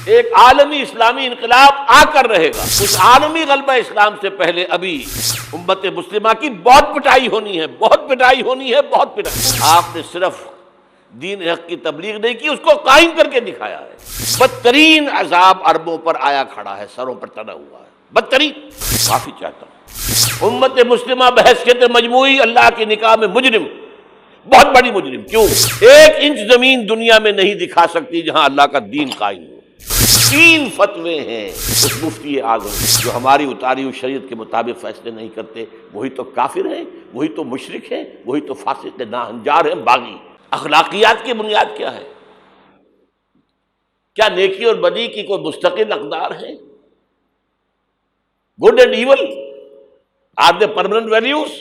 ایک عالمی اسلامی انقلاب آ کر رہے گا. اس عالمی غلبہ اسلام سے پہلے ابھی امت مسلمہ کی بہت پٹائی ہونی ہے، بہت پٹائی ہونی ہے، بہت پٹائی. آپ نے صرف دین حق کی تبلیغ نہیں کی، اس کو قائم کر کے دکھایا ہے. بدترین عذاب عربوں پر آیا کھڑا ہے، سروں پر تنا ہوا ہے، بدترین. معافی چاہتا ہوں. امت مسلمہ بحیثیت مجموعی اللہ کی نگاہ میں مجرم، بہت بڑی مجرم. کیوں؟ 1 انچ زمین دنیا میں نہیں دکھا سکتی جہاں اللہ کا دین قائم ہو. 3 فتوے ہیں اس مفتی اعظم جو ہماری اتاری ہوئی شریعت کے مطابق فیصلے نہیں کرتے، وہی تو کافر ہیں، وہی تو مشرک ہیں، وہی تو فاسق ناہنجار ہیں، باغی. اخلاقیات کی بنیاد کیا ہے؟ کیا نیکی اور بدی کی کوئی مستقل اقدار ہے؟ Good and evil are they permanent values?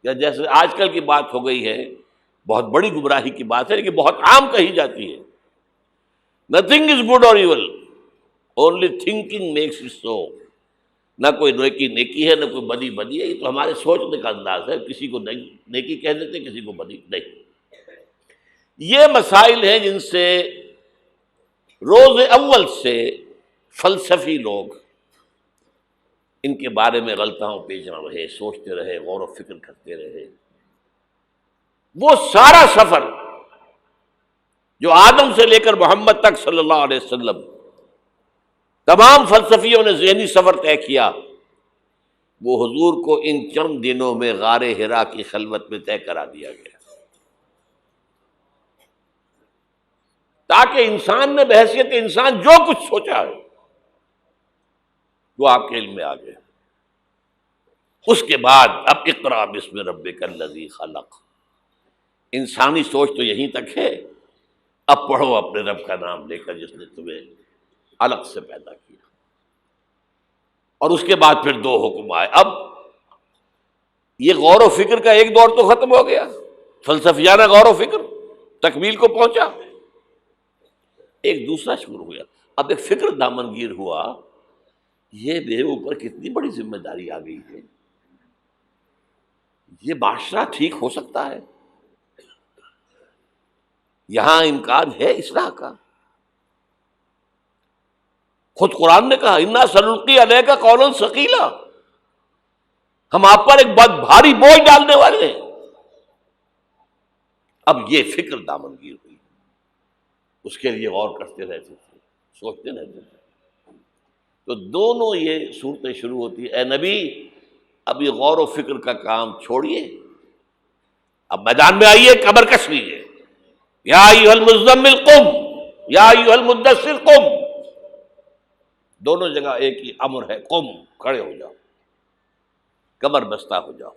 یا جیسے آج کل کی بات ہو گئی ہے، بہت بڑی گمراہی کی بات ہے لیکن بہت عام کہی جاتی ہے، nothing is good or evil, only thinking makes it so. نہ کوئی نیکی نیکی ہے، نہ کوئی بدی بدی ہے. یہ تو ہمارے سوچنے کا انداز ہے، کسی کو نیکی کہہ دیتے، کسی کو بدی نہیں. یہ مسائل ہیں جن سے روز اول سے فلسفی لوگ ان کے بارے میں غلطاؤں پیچھا رہے، سوچتے رہے، غور و فکر کرتے رہے. وہ سارا سفر جو آدم سے لے کر محمد تک صلی اللہ علیہ وسلم تمام فلسفیوں نے ذہنی سفر طے کیا، وہ حضور کو ان چند دنوں میں غار حرا کی خلوت میں طے کرا دیا گیا، تاکہ انسان نے بحیثیت انسان جو کچھ سوچا ہے وہ آپ کے علم میں آ گئے. اس کے بعد اب اقرا بسم ربک الذی خلق. انسانی سوچ تو یہیں تک ہے، اب پڑھو اپنے رب کا نام لے کر جس نے تمہیں الگ سے پیدا کیا. اور اس کے بعد پھر 2 حکم آئے. اب یہ غور و فکر کا ایک دور تو ختم ہو گیا، فلسفیانہ غور و فکر تکمیل کو پہنچا. ایک دوسرا شروع ہوا، اب ایک فکر دامنگیر ہوا، یہ میرے اوپر کتنی بڑی ذمہ داری آ گئی ہے، یہ معاشرہ ٹھیک ہو سکتا ہے، یہاں امکان ہے اصلاح کا. خود قرآن نے کہا انا سنلقی علیک قولا ثقیلا، ہم آپ پر ایک بہت بھاری بوجھ ڈالنے والے ہیں. اب یہ فکر دامنگیر ہوئی، اس کے لیے غور کرتے رہتے تھے، سوچتے رہتے تھے. تو دونوں یہ صورتیں شروع ہوتی ہیں، اے نبی اب یہ غور و فکر کا کام چھوڑیے، اب میدان میں آئیے، کمر کس لیجیے. یا ایھا المزمل قم، یا ایھا المدثر قم. دونوں جگہ ایک ہی امر ہے، قم، کھڑے ہو جاؤ، کمر بستہ ہو جاؤ.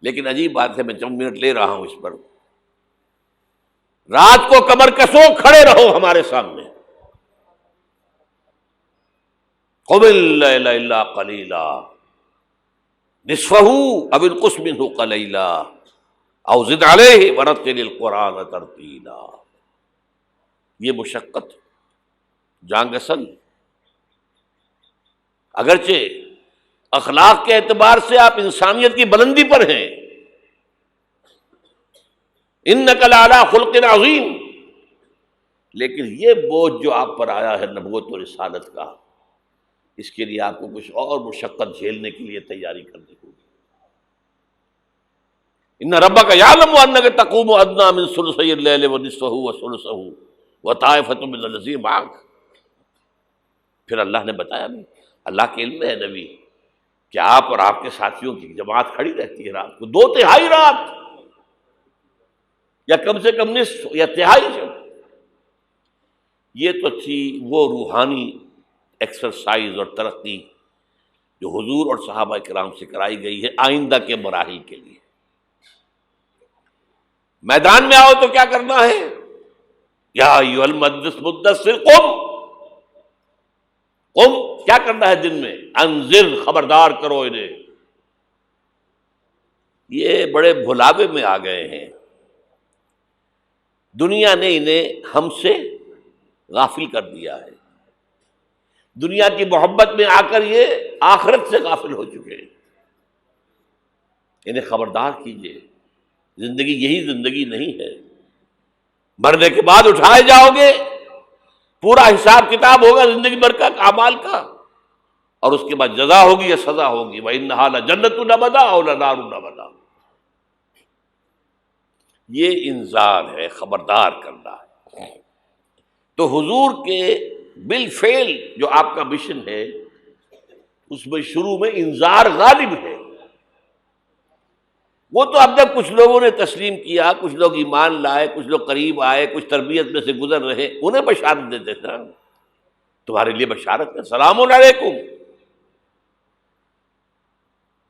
لیکن عجیب بات ہے، میں چند منٹ لے رہا ہوں اس پر. رات کو کمر کسو، کھڑے رہو ہمارے سامنے. قم اللیل الا قلیلا نصفہ او انقص منہ قلیلا او زد علیہ ورتل القرآن ترتیلا. یہ مشقت، جانگسل، اگرچہ اخلاق کے اعتبار سے آپ انسانیت کی بلندی پر ہیں، انک لعلی خلق عظیم، لیکن یہ بوجھ جو آپ پر آیا ہے نبوت و رسالت کا، اس کے لیے آپ کو کچھ اور مشقت جھیلنے کے لیے تیاری کرنی ہوگی. ان ربک یعلم انک تقوم ادنی من ثلثی اللیل ونصفہ وثلثہ وطائفۃ من الذین معک. پھر اللہ نے بتایا بھی، اللہ کے علم ہے نبی کہ آپ اور آپ کے ساتھیوں کی جماعت کھڑی رہتی ہے رات کو 2/3 رات، یا کم سے کم نصف یا تہائی جب. یہ تو تھی وہ روحانی ایکسرسائز اور ترقی جو حضور اور صحابہ کرام سے کرائی گئی ہے آئندہ کے مراحل کے لیے. میدان میں آؤ تو کیا کرنا ہے؟ یا ایھا المدثر قم. قم کیا کرنا ہے دن میں؟ انذر، خبردار کرو انہیں. یہ بڑے بھلاوے میں آ گئے ہیں، دنیا نے انہیں ہم سے غافل کر دیا ہے. دنیا کی محبت میں آ کر یہ آخرت سے غافل ہو چکے ہیں. انہیں خبردار کیجیے، زندگی یہی زندگی نہیں ہے. مرنے کے بعد اٹھائے جاؤ گے، پورا حساب کتاب ہوگا زندگی بھر کا اعمال کا، اور اس کے بعد جزا ہوگی یا سزا ہوگی۔ وَإِنَّهَا لَجَنَّةٌ أَبَدًا أَوْ لَنَارٌ أَبَدًا۔ یہ انذار ہے، خبردار کرنا ہے۔ تو حضور کے بالفعل جو آپ کا مشن ہے اس میں شروع میں انذار غالب ہے۔ وہ تو اب تک کچھ لوگوں نے تسلیم کیا، کچھ لوگ ایمان لائے، کچھ لوگ قریب آئے، کچھ تربیت میں سے گزر رہے، انہیں بشارت دیتے تھے نا، تمہارے لیے بشارت ہے، سلام علیکم۔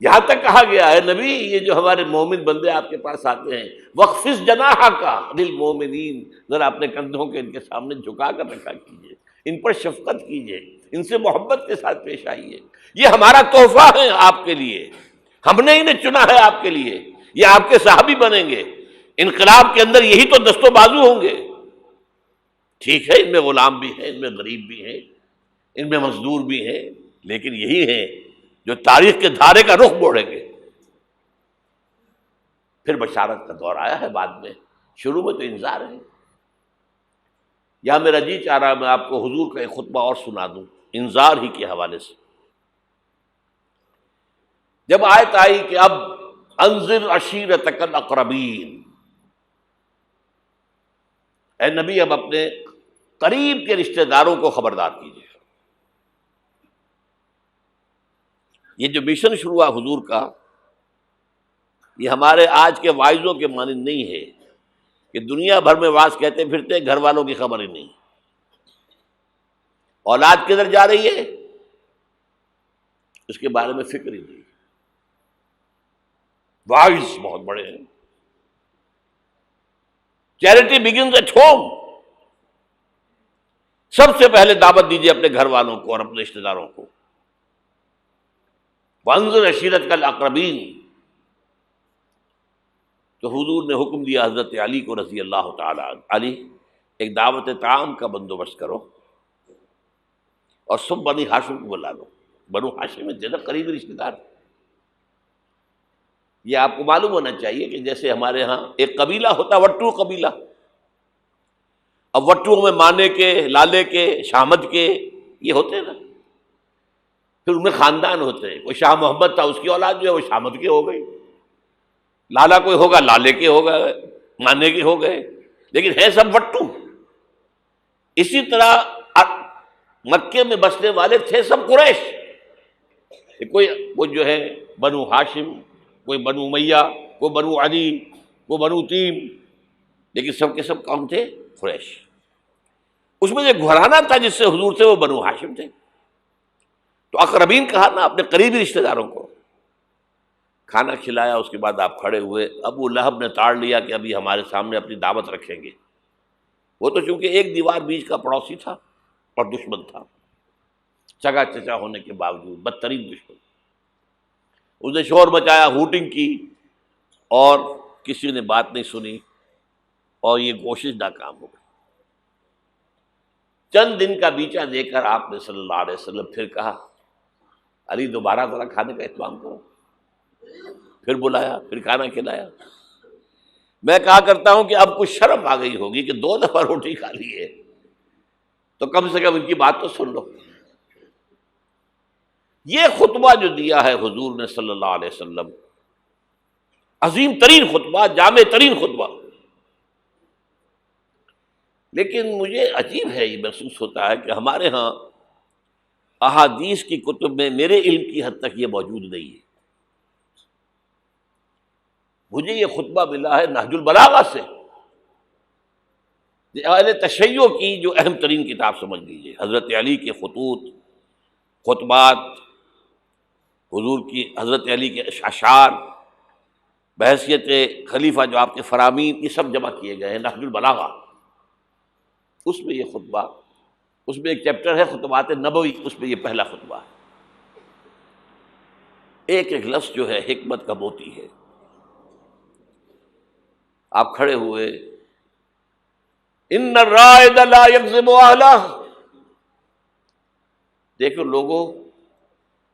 یہاں تک کہا گیا ہے نبی یہ جو ہمارے مومن بندے آپ کے پاس آتے ہیں، وَخْفِضْ جَنَاحَكَ لِلْمُؤْمِنِينَ، ذرا اپنے کندھوں کے ان کے سامنے جھکا کر رکھا کیجئے، ان پر شفقت کیجئے، ان سے محبت کے ساتھ پیش آئیے۔ یہ ہمارا تحفہ ہے آپ کے لیے، ہم نے انہیں چنا ہے آپ کے لیے، یہ آپ کے صحابی بنیں گے۔ انقلاب کے اندر یہی تو دست و بازو ہوں گے۔ ٹھیک ہے ان میں غلام بھی ہیں، ان میں غریب بھی ہیں، ان میں مزدور بھی ہیں، لیکن یہی ہیں جو تاریخ کے دھارے کا رخ موڑیں گے۔ پھر بشارت کا دور آیا ہے بعد میں، شروع میں تو انذار ہے۔ یہاں میرا جی چاہ رہا ہے میں آپ کو حضور کا ایک خطبہ اور سنا دوں انذار ہی کے حوالے سے۔ جب آیت آئی کہ اب انذر عشیرتک الاقربین، اے نبی اب اپنے قریب کے رشتہ داروں کو خبردار کیجیے۔ یہ جو مشن شروع ہوا حضور کا، یہ ہمارے آج کے واعظوں کے مانند نہیں ہے کہ دنیا بھر میں واعظ کہتے پھرتے گھر والوں کی خبر ہی نہیں، اولاد کدھر جا رہی ہے اس کے بارے میں فکر ہی نہیں۔ واعظ بہت بڑے ہیں، چیریٹی بگنز ایٹ ہوم، سب سے پہلے دعوت دیجیے اپنے گھر والوں کو اور اپنے رشتہ داروں کو۔ وانذر عشیرتک الاقربین، تو حضور نے حکم دیا حضرت علی کو رضی اللہ تعالی عنہ، علی ایک دعوت طعام کا بندوبست کرو اور سب بنی ہاشم کو بلا لو۔ بنو ہاشم میں زیادہ قریبی رشتہ دار، یہ آپ کو معلوم ہونا چاہیے کہ جیسے ہمارے ہاں ایک قبیلہ ہوتا وٹو قبیلہ، اب وٹو میں مانے کے، لالے کے، شامد کے یہ ہوتے ہیں نا، پھر ان میں خاندان ہوتے ہیں، کوئی شاہ محمد تھا اس کی اولاد جو ہے وہ شامد کے ہو گئی، لالا کوئی ہوگا لالے کے ہو گئے، مانے کے ہو گئے، لیکن ہے سب وٹو۔ اسی طرح مکے میں بسنے والے تھے سب قریش، کوئی جو ہے بنو ہاشم، کوئی بنو امیہ، کوئی بنو عدی، کوئی بنو تیم، لیکن سب کے سب کون تھے؟ قریش۔ اس میں جو گھرانہ تھا جس سے حضور تھے وہ بنو ہاشم تھے۔ تو اقربین کہا نا اپنے قریبی رشتہ داروں کو، کھانا کھلایا، اس کے بعد آپ کھڑے ہوئے۔ ابو لہب نے تاڑ لیا کہ ابھی ہمارے سامنے اپنی دعوت رکھیں گے، وہ تو چونکہ ایک دیوار بیچ کا پڑوسی تھا اور دشمن تھا، سگا چچا ہونے کے باوجود بدترین دشمن۔ اس نے شور مچایا، ہوٹنگ کی، اور کسی نے بات نہیں سنی، اور یہ کوشش ناکام ہو گئی۔ چند دن کا بیچا دے کر آپ نے صلی اللہ علیہ وسلم پھر کہا علی دوبارہ ذرا کھانے کا اہتمام کرو، پھر بلایا، پھر کھانا کھلایا۔ میں کہا کرتا ہوں کہ اب کچھ شرم آ گئی ہوگی کہ 2 دفعہ روٹی کھا لی ہے تو کم سے کم ان کی بات تو سن لو۔ یہ خطبہ جو دیا ہے حضور نے صلی اللہ علیہ وسلم، عظیم ترین خطبہ، جامع ترین خطبہ، لیکن مجھے عجیب ہے، یہ محسوس ہوتا ہے کہ ہمارے ہاں احادیث کی کتب میں میرے علم کی حد تک یہ موجود نہیں ہے۔ مجھے یہ خطبہ ملا ہے نہج البلاغہ سے، اہل تشیع کی جو اہم ترین کتاب سمجھ لیجیے، حضرت علی کے خطوط، خطبات، حضور کی حضرت علی کے اشعار بحیثیت خلیفہ جو آپ کے فرامین، یہ سب جمع کیے گئے ہیں نہج البلاغہ۔ اس میں یہ خطبہ، اس میں ایک چیپٹر ہے خطبات نبوی، اس میں یہ پہلا خطبہ ہے۔ ایک ایک لفظ جو ہے حکمت کا موتی ہے۔ آپ کھڑے ہوئے، ان الرائد لا یکذب اہلہ، دیکھو لوگوں،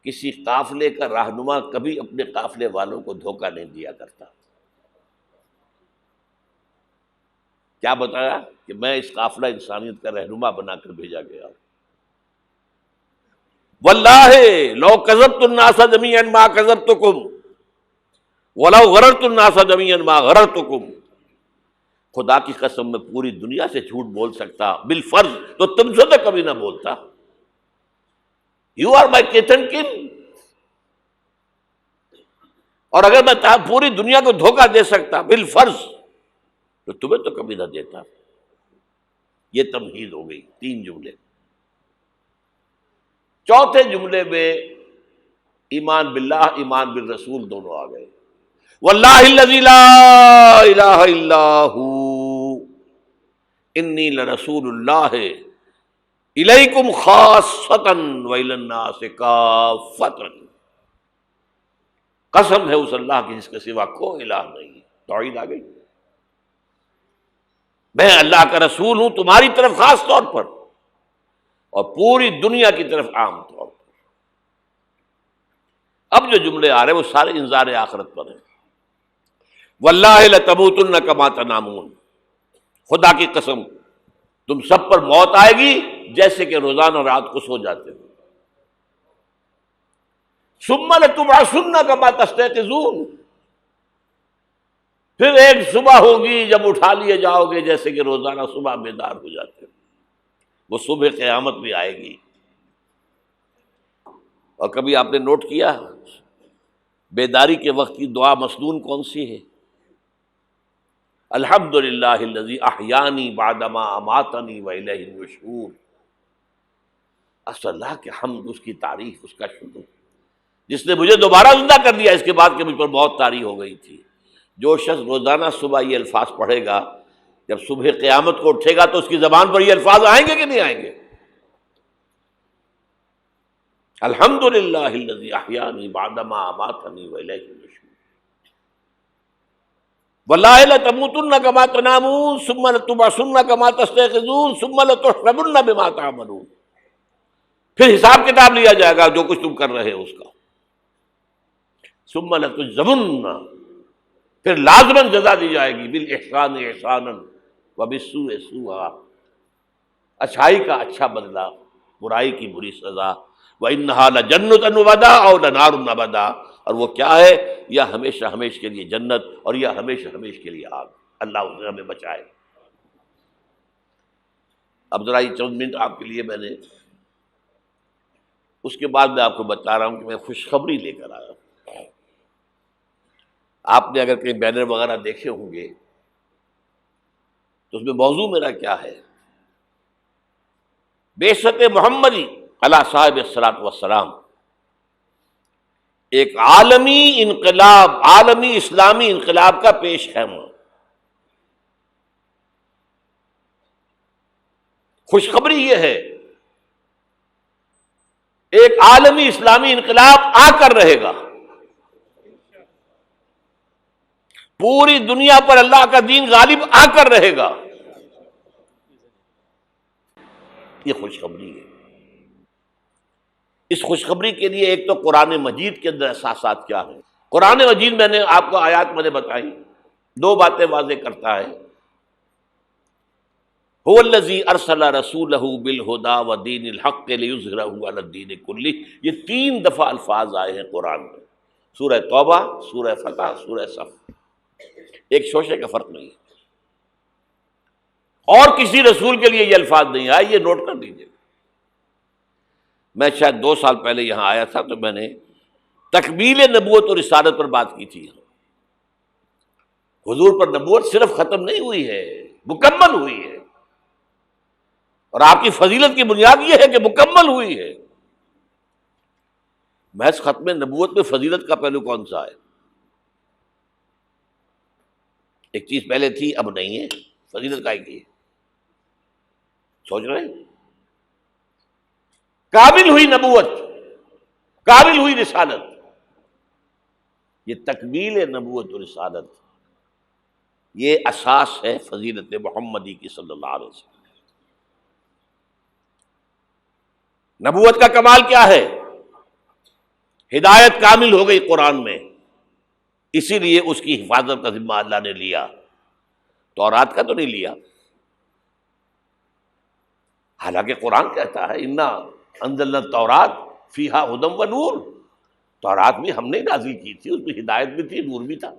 کسی قافلے کا رہنما کبھی اپنے قافلے والوں کو دھوکہ نہیں دیا کرتا۔ کیا بتایا کہ میں اس قافلہ انسانیت کا رہنما بنا کر بھیجا گیا. واللہ لو کذبت الناس جميعا ما کذبتکم ولو غررت الناس جميعا ما غررتکم. خدا کی قسم میں پوری دنیا سے جھوٹ بول سکتا بالفرض تو تم سے تو کبھی نہ بولتا. You are my kith and kin. اور اگر میں پوری دنیا کو دھوکہ دے سکتا بالفرض تو تمہیں تو کبھی نہ دیتا. یہ تمہید ہو گئی 3 جملے. چوتھے جملے میں ایمان باللہ ایمان بالرسول دونوں آ گئے. واللہ الذی لا الہ الا ہو انی لرسول اللہ الیکم خاصۃ والی الناس کافۃ. قسم ہے اس اللہ کی جس کے سوا کوئی الہ نہیں. توحید آ گئی. میں اللہ کا رسول ہوں تمہاری طرف خاص طور پر اور پوری دنیا کی طرف عام طور پر. اب جو جملے آ رہے ہیں وہ سارے انذار آخرت پر ہیں. واللہ لتموتن کما تنامون. خدا کی قسم تم سب پر موت آئے گی جیسے کہ روزانہ رات کو سو جاتے ہو. ثم لتبعثن کما تستيقظون. پھر ایک صبح ہوگی جب اٹھا لیے جاؤ گے جیسے کہ روزانہ صبح بیدار ہو جاتے ہو. وہ صبح قیامت بھی آئے گی. اور کبھی آپ نے نوٹ کیا بیداری کے وقت کی دعا مسنون کون سی ہے؟ الحمدللہ الذی احیانی بعدما اماتنی والیہ النشور. اللہ کے حمد، اس کی تعریف، اس کا شکر، جس نے مجھے دوبارہ زندہ کر دیا اس کے بعد کہ مجھ پر بہت طاری ہو گئی تھی. جو شخص روزانہ صبح یہ الفاظ پڑھے گا جب صبح قیامت کو اٹھے گا تو اس کی زبان پر یہ الفاظ آئیں گے کہ نہیں آئیں گے؟ الحمدللہ الذی احیانی بعدما اماتنی والیہ النشور. واللہ لتموتن کما تنامون ثم لتبعثن کما تستيقظون ثم لتحشرن بما تعملون. پھر حساب کتاب لیا جائے گا جو کچھ تم کر رہے ہو اس کا. ثم لتجزون، پھر لازماً جزا دی جائے گی. بالاحسان احسانا وبالسوء سوءا. اچھائی کا اچھا بدلہ، برائی کی بری سزا. وَإِنَّهَا لَجَنَّةٌ وَبَدَا أَوْ لَنَارٌ أَبَدًا. اور وہ کیا ہے؟ یا ہمیشہ ہمیش کے لیے جنت اور یا ہمیشہ ہمیش کے لیے آگ. اللہ اسے ہمیں بچائے. اب ذرا یہ چند منٹ آپ کے لیے میں نے، اس کے بعد میں آپ کو بتا رہا ہوں کہ میں خوشخبری لے کر آیا ہوں. آپ نے اگر کہیں بینر وغیرہ دیکھے ہوں گے تو اس میں موضوع میرا کیا ہے؟ بعثت محمدی علی صاحب الصلاۃ والسلام. ایک عالمی انقلاب، عالمی اسلامی انقلاب کا پیش خیمہ. خوشخبری یہ ہے ایک عالمی اسلامی انقلاب آ کر رہے گا. پوری دنیا پر اللہ کا دین غالب آ کر رہے گا. یہ خوشخبری ہے. اس خوشخبری کے لیے ایک تو قرآن مجید کے اندر احساسات کیا ہیں. قرآن مجید میں نے آپ کو آیات میں نے بتائی، 2 باتیں واضح کرتا ہے. هو الذی ارسل رسولہ بالہدی ودین الحق لیظہرہ علی الدین کلہ. یہ 3 دفعہ الفاظ آئے ہیں قرآن میں. سورہ توبہ، سورہ فتح، سورہ صف. ایک شوشے کا فرق نہیں ہے. اور کسی رسول کے لیے یہ الفاظ نہیں آئے. یہ نوٹ کر لیجیے. میں شاید 2 سال پہلے یہاں آیا تھا تو میں نے تکمیل نبوت اور رسالت پر بات کی تھی. حضور پر نبوت صرف ختم نہیں ہوئی ہے، مکمل ہوئی ہے. اور آپ کی فضیلت کی بنیاد یہ ہے کہ مکمل ہوئی ہے. محض ختم نبوت میں فضیلت کا پہلو کون سا ہے؟ ایک چیز پہلے تھی اب نہیں ہے، فضیلت کا ایک ہے. سوچ رہے ہیں؟ کامل ہوئی نبوت، کامل ہوئی رسالت. یہ تکمیل نبوت و رسالت، یہ اساس ہے فضیلت محمدی کی صلی اللہ علیہ وسلم. نبوت کا کمال کیا ہے؟ ہدایت کامل ہو گئی قرآن میں، اسی لیے اس کی حفاظت کا ذمہ اللہ نے لیا. تورات کا تو نہیں لیا. حالانکہ قرآن کہتا ہے انا انزلنا التوراۃ فیہا ھدی و نور، تورات بھی ہم نے نازل کی تھی، اس میں ہدایت بھی تھی، نور بھی تھا۔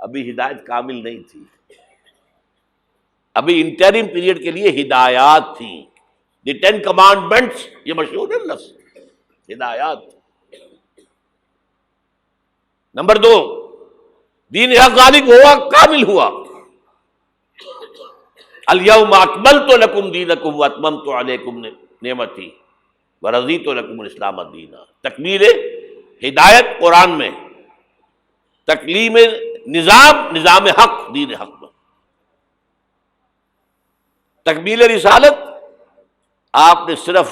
ابھی ہدایت کامل نہیں تھی، ابھی انٹرم پیریڈ کے لیے ہدایات تھیں، دی 10 کمانڈمنٹس، یہ مشہور ہے لفظ ہدایات۔ نمبر 2، دین حق غالب ہوا، کامل ہوا۔ الیوم اکملت لکم دینکم واتممت علیکم نعمتی ورضیت لکم الاسلام دینا۔ تکمیل ہدایت قرآن میں، تکلیم نظام حق دین حق میں، تکمیل رسالت آپ نے صرف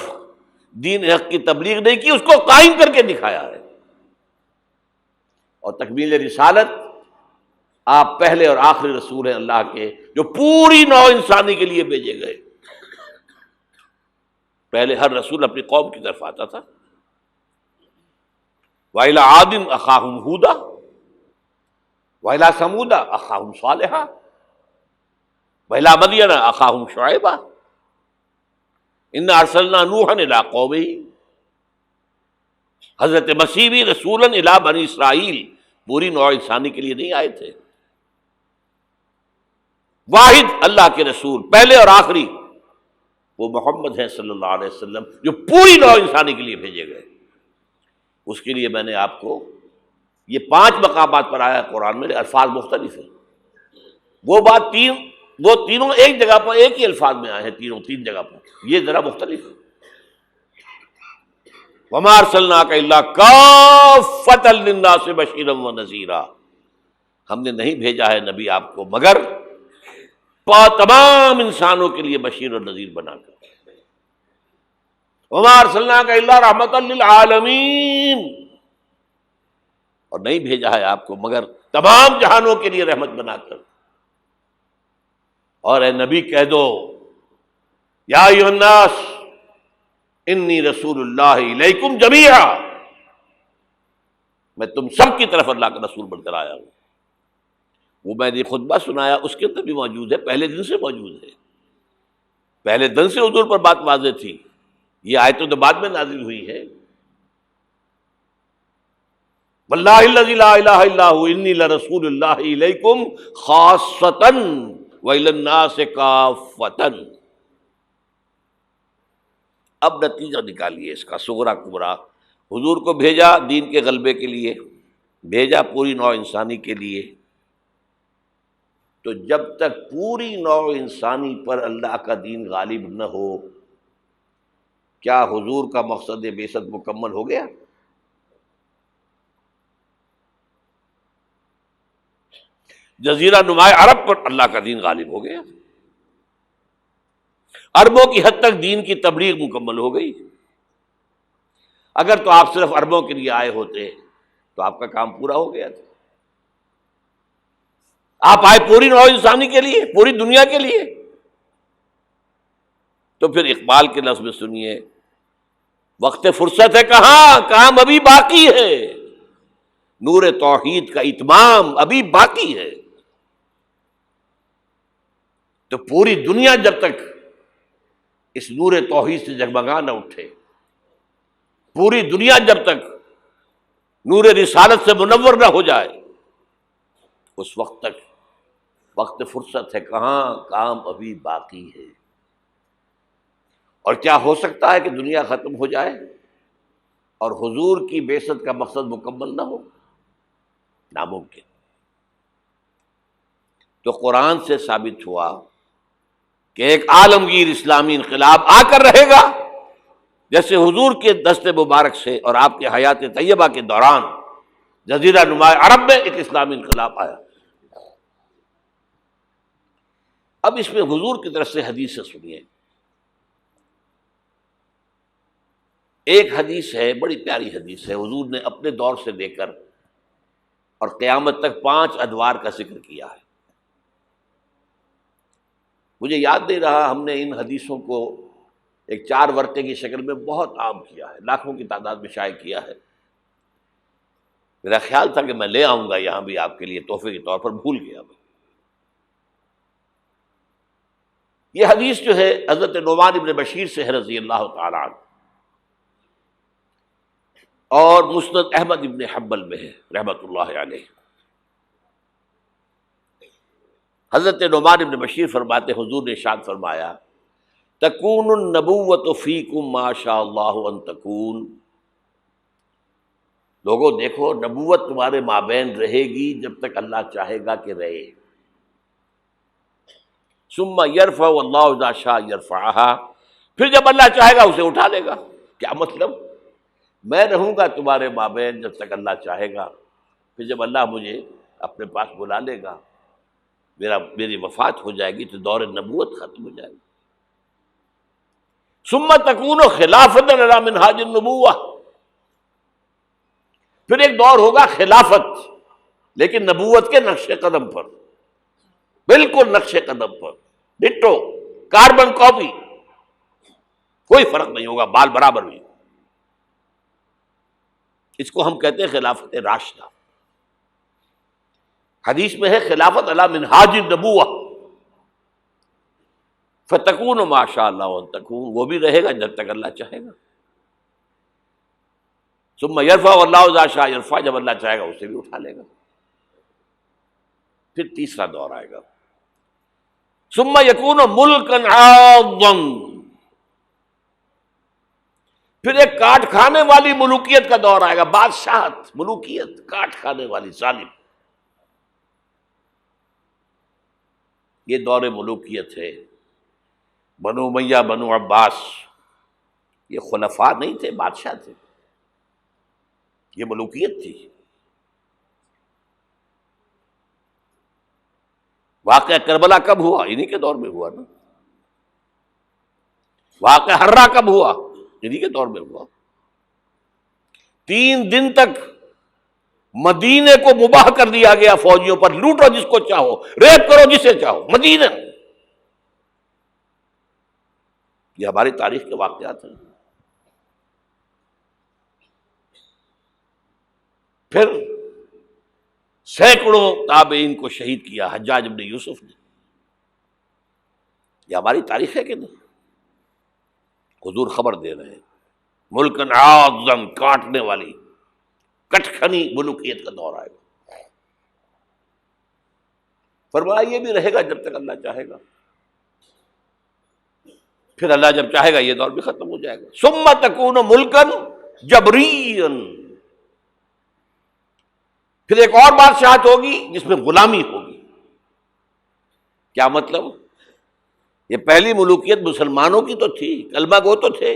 دین حق کی تبلیغ نہیں کی، اس کو قائم کر کے دکھایا ہے۔ اور تکمیل رسالت آپ پہلے اور آخری رسول ہیں اللہ کے، جو پوری نوع انسانی کے لیے بھیجے گئے۔ پہلے ہر رسول اپنی قوم کی طرف آتا تھا، وَإِلَىٰ عَادٍ أَخَاهُمْ هُودًا وَإِلَىٰ ثَمُودَ أَخَاهُمْ صَالِحًا وَإِلَىٰ مَدْيَنَ أَخَاهُمْ شُعَيْبًا إِنَّا أَرْسَلْنَا نُوحًا إِلَىٰ قَوْمِهِ۔ حضرت مسیح بھی رسولاً إِلَىٰ بنی اسرائیل، پوری نوع انسانی کے لیے نہیں آئے تھے۔ واحد اللہ کے رسول پہلے اور آخری وہ محمد ہیں صلی اللہ علیہ وسلم، جو پوری نوع انسانی کے لیے بھیجے گئے۔ اس کے لیے میں نے آپ کو یہ 5 مقامات پر آیا قرآن میں، الفاظ مختلف ہیں۔ وہ تینوں ایک جگہ پر ایک ہی الفاظ میں آئے ہیں، تین جگہ پر، یہ ذرا مختلف ہے۔ وَمَا أَرْسَلْنَاكَ إِلَّا كَافَّةً لِلنَّاسِ بَشِيرًا وَنَذِيرًا، ہم نے نہیں بھیجا ہے نبی آپ کو مگر تمام انسانوں کے لیے بشیر اور نذیر بنا کر۔ وَمَا أَرْسَلْنَاكَ إِلَّا رَحْمَةً لِلْعَالَمِينَ، اور نہیں بھیجا ہے آپ کو مگر تمام جہانوں کے لیے رحمت بنا کر۔ اور اے نبی کہہ دو یا ایھا الناس انی رسول اللہ الیکم جمیعا، میں تم سب کی طرف اللہ کا رسول بن کر آیا ہوں۔ وہ میں نے خطبہ سنایا، اس کے اندر بھی موجود ہے، پہلے دن سے موجود ہے، پہلے دن سے حضور پر بات واضح تھی۔ یہ آیتوں تو بعد میں نازل ہوئی ہے۔ واللہ الذی لا الہ الا ھو انی لرسول اللہ الیکم خاصۃ وإلی الناس کافۃ۔ اب نتیجہ نکالیے اس کا صغریٰ کبریٰ۔ حضور کو بھیجا دین کے غلبے کے لیے، بھیجا پوری نوع انسانی کے لیے۔ تو جب تک پوری نوع انسانی پر اللہ کا دین غالب نہ ہو، کیا حضور کا مقصد بعثت مکمل ہو گیا؟ جزیرہ نما عرب پر اللہ کا دین غالب ہو گیا، عربوں کی حد تک دین کی تبلیغ مکمل ہو گئی۔ اگر تو آپ صرف عربوں کے لیے آئے ہوتے تو آپ کا کام پورا ہو گیا تھا۔ آپ آئے پوری نوع انسانی کے لیے، پوری دنیا کے لیے، تو پھر اقبال کے لفظ میں سنیے، وقت فرصت ہے کہاں، کام ابھی باقی ہے، نور توحید کا اتمام ابھی باقی ہے۔ تو پوری دنیا جب تک اس نور توحید سے جگمگا نہ اٹھے، پوری دنیا جب تک نور رسالت سے منور نہ ہو جائے، اس وقت تک وقت فرصت ہے کہاں، کام ابھی باقی ہے۔ اور کیا ہو سکتا ہے کہ دنیا ختم ہو جائے اور حضور کی بعثت کا مقصد مکمل نہ ہو؟ ناممکن۔ تو قرآن سے ثابت ہوا کہ ایک عالمگیر اسلامی انقلاب آ کر رہے گا، جیسے حضور کے دست مبارک سے اور آپ کے حیات طیبہ کے دوران جزیرہ نما عرب میں ایک اسلامی انقلاب آیا۔ اب اس میں حضور کی طرف سے حدیث سے سنیے۔ ایک حدیث ہے، بڑی پیاری حدیث ہے، حضور نے اپنے دور سے لے کر اور قیامت تک 5 ادوار کا ذکر کیا ہے۔ مجھے یاد نہیں رہا، ہم نے ان حدیثوں کو ایک 4 ورقے کی شکل میں بہت عام کیا ہے، لاکھوں کی تعداد میں شائع کیا ہے۔ میرا خیال تھا کہ میں لے آؤں گا یہاں بھی آپ کے لیے تحفے کے طور پر، بھول گیا میں۔ یہ حدیث جو ہے حضرت نعمان بن بشیر سے ہے رضی اللہ تعالی عنہ، اور مسند احمد ابن حنبل میں ہے رحمۃ اللہ علیہ۔ حضرت نعمان بن بشیر فرماتے حضور نے ارشاد فرمایا تکون النبوۃ فیکم ما شاء اللہ ان تکون، لوگوں دیکھو نبوت تمہارے مابین رہے گی جب تک اللہ چاہے گا کہ رہے۔ ثم یرفع اللہ اذا شاء یرفعها، پھر جب اللہ چاہے گا اسے اٹھا لے گا۔ کیا مطلب؟ میں رہوں گا تمہارے مابین جب تک اللہ چاہے گا، پھر جب اللہ مجھے اپنے پاس بلا لے گا، میری وفات ہو جائے گی تو دور نبوت ختم ہو جائے گی۔ ثم تکون خلافۃ علی منہاج النبوہ، پھر ایک دور ہوگا خلافت، لیکن نبوت کے نقش قدم پر، بالکل نقش قدم پر، ڈٹو، کاربن کاپی، کوئی فرق نہیں ہوگا، بال برابر بھی۔ اس کو ہم کہتے ہیں خلافت راشدہ۔ حدیث میں ہے خلافت علی منہاج النبوہ، فتکون ما شاء اللہ ان تکون، وہ بھی رہے گا جب تک اللہ چاہے گا۔ ثم یرفع اللہ اذا شاء یرفع، جب اللہ چاہے گا اسے بھی اٹھا لے گا۔ پھر تیسرا دور آئے گا، ثم یکون ملکا عاضا، پھر ایک کاٹ کھانے والی ملوکیت کا دور آئے گا، بادشاہت، ملوکیت، کاٹ کھانے والی، ظالم۔ یہ دور ملوکیت ہے۔ بنو امیہ، بنو عباس، یہ خلفاء نہیں تھے، بادشاہ تھے، یہ ملوکیت تھی۔ واقعہ کربلا کب ہوا؟ انہی کے دور میں ہوا نا۔ واقعہ ہررا کب ہوا؟ انہی کے دور میں ہوا۔ 3 دن تک مدینے کو مباح کر دیا گیا فوجیوں پر، لوٹو جس کو چاہو، ریپ کرو جسے چاہو، مدینہ۔ یہ ہماری تاریخ کے واقعات ہیں۔ پھر سینکڑوں تابعین کو شہید کیا حجاج بن یوسف نے۔ یہ ہماری تاریخ ہے کہ نہیں؟ حضور خبر دے رہے ہیں، ملکن عاظم، کاٹنے والی، کٹکھنی ملوکیت کا دور آئے گا۔ فرمایا یہ بھی رہے گا جب تک اللہ چاہے گا، پھر اللہ جب چاہے گا یہ دور بھی ختم ہو جائے گا۔ ثم تکون ملکن جبریا، پھر ایک اور بادشاہت ہوگی جس میں غلامی ہوگی۔ کیا مطلب؟ یہ پہلی ملوکیت مسلمانوں کی تو تھی، کلمہ گو تو تھے،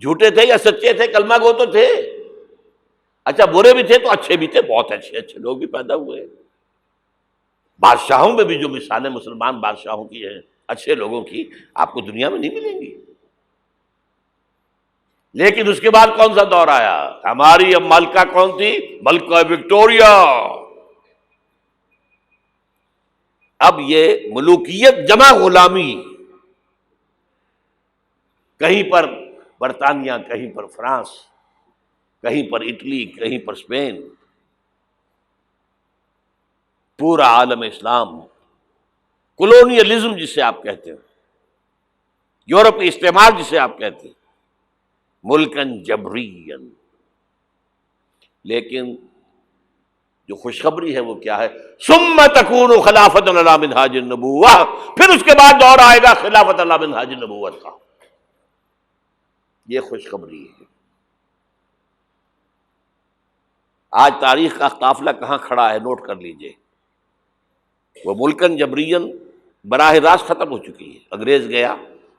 جھوٹے تھے یا سچے تھے، کلمہ گو تو تھے، اچھا برے بھی تھے تو اچھے بھی تھے، بہت اچھے اچھے لوگ بھی پیدا ہوئے۔ بادشاہوں میں بھی جو مثالیں مسلمان بادشاہوں کی ہیں، اچھے لوگوں کی، آپ کو دنیا میں نہیں ملیں گی۔ لیکن اس کے بعد کون سا دور آیا؟ ہماری اب ملکہ کون تھی؟ ملکہ وکٹوریہ۔ اب یہ ملوکیت جمع غلامی، کہیں پر برطانیہ، کہیں پر فرانس، کہیں پر اٹلی، کہیں پر اسپین، پورا عالم اسلام، کولونیلزم جسے آپ کہتے ہیں، یورپی استعمار جسے آپ کہتے ہیں، ملکن جبرین۔ لیکن جو خوشخبری ہے وہ کیا ہے؟ ثم تکون خلافۃ علی منہاج النبوہ، پھر اس کے بعد دور آئے گا خلافت علی منہاج النبوت کا۔ یہ خوشخبری ہے۔ آج تاریخ کا قافلہ کہاں کھڑا ہے نوٹ کر لیجئے۔ وہ ملکن جبرین براہ راست ختم ہو چکی ہے۔ انگریز گیا،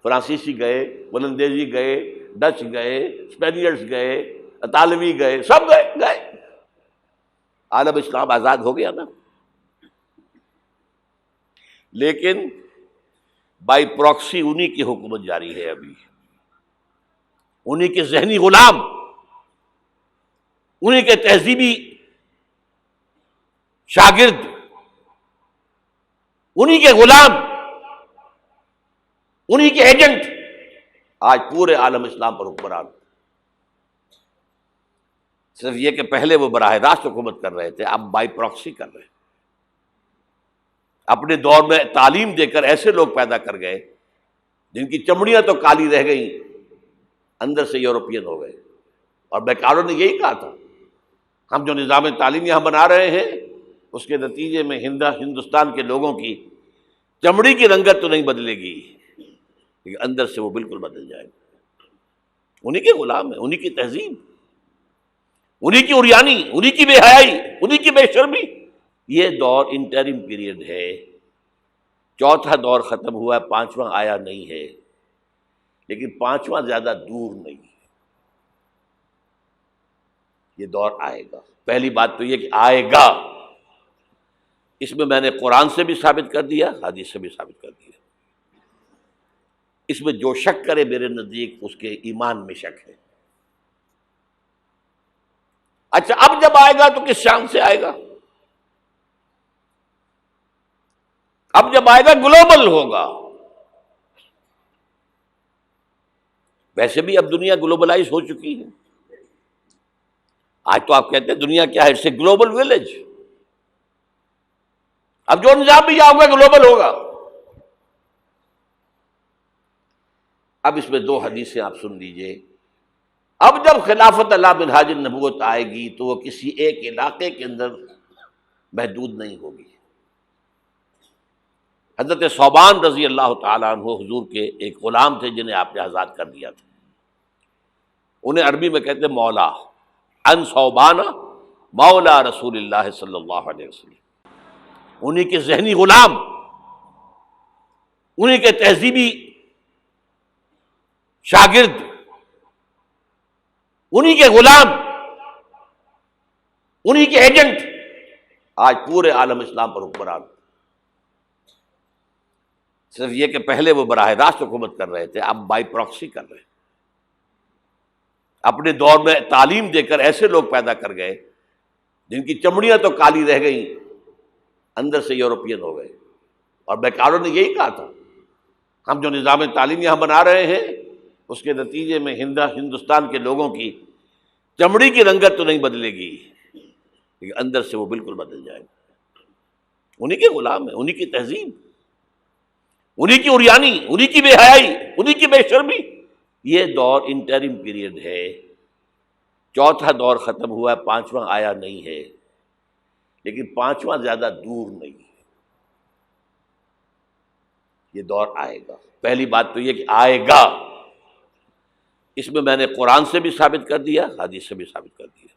فرانسیسی گئے، ولندیزی گئے، ڈچ گئے، اسپینیئرز گئے، اطالوی گئے، سب گئے۔ عالم اسلام آزاد ہو گیا نا۔ لیکن بائی پراکسی انہی کی حکومت جاری ہے، ابھی انہی کے ذہنی غلام، انہی کے تہذیبی شاگرد، انہی کے غلام، انہی کے ایجنٹ آج پورے عالم اسلام پر حکمران۔ صرف یہ کہ پہلے وہ براہ راست حکومت کر رہے تھے، اب بائی پراکسی کر رہے ہیں۔ اپنے دور میں تعلیم دے کر ایسے لوگ پیدا کر گئے جن کی چمڑیاں تو کالی رہ گئیں، اندر سے یورپین ہو گئے. اور بیکاروں نے یہی کہا تھا ہم جو نظام تعلیم یہاں بنا رہے ہیں اس کے نتیجے میں ہندوستان کے لوگوں کی چمڑی کی رنگت تو نہیں بدلے گی لیکن اندر سے وہ بالکل بدل جائے گا. انہی کے غلام ہیں، انہی کی تہذیب، انہی کی عریانی، انہی کی بے حیائی، انہی کی بے شرمی. یہ دور انٹرم پیریڈ ہے، چوتھا دور ختم ہوا ہے، پانچواں آیا نہیں ہے، لیکن پانچواں زیادہ دور نہیں ہے. یہ دور آئے گا. پہلی بات تو یہ کہ آئے گا، اس میں میں نے قرآن سے بھی ثابت کر دیا، حدیث سے بھی ثابت کر دیا. اس میں جو شک کرے میرے نزدیک اس کے ایمان میں شک ہے. اچھا اب جب آئے گا تو کس شان سے آئے گا؟ اب جب آئے گا گلوبل ہوگا. ویسے بھی اب دنیا گلوبلائز ہو چکی ہے. آج تو آپ کہتے ہیں دنیا کیا ہے؟ It's a global village. اب جو نظام بھی آؤگا گلوبل ہوگا. اب اس میں دو حدیثیں آپ سن لیجئے. اب جب خلافت اللہ منہاج النبوت آئے گی تو وہ کسی ایک علاقے کے اندر محدود نہیں ہوگی. حضرت ثوبان رضی اللہ تعالیٰ عنہ حضور کے ایک غلام تھے جنہیں آپ نے آزاد کر دیا تھا. انہیں عربی میں کہتے مولا، ان ثوبان مولا رسول اللہ صلی اللہ علیہ وسلم. انہی کے ذہنی غلام، انہی کے تہذیبی شاگرد، انہی کے غلام، انہی کے ایجنٹ آج پورے عالم اسلام پر حکمران. صرف یہ کہ پہلے وہ براہ راست حکومت کر رہے تھے، اب بائی پراکسی کر رہے ہیں. اپنے دور میں تعلیم دے کر ایسے لوگ پیدا کر گئے جن کی چمڑیاں تو کالی رہ گئیں، اندر سے یورپین ہو گئے. اور بیکاروں نے یہی کہا تھا ہم جو نظام تعلیم یہاں بنا رہے ہیں اس کے نتیجے میں ہندوستان کے لوگوں کی چمڑی کی رنگت تو نہیں بدلے گی لیکن اندر سے وہ بالکل بدل جائے گا. انہی کے غلام ہیں، انہی کی تہذیب، انہی کی عریانی، انہی کی بے حیائی، انہی کی بے شرمی. یہ دور انٹرم پیریڈ ہے، چوتھا دور ختم ہوا ہے، پانچواں آیا نہیں ہے، لیکن پانچواں زیادہ دور نہیں ہے. یہ دور آئے گا. پہلی بات تو یہ کہ آئے گا، اس میں نے قرآن سے بھی ثابت کر دیا، حدیث سے بھی ثابت کر دیا.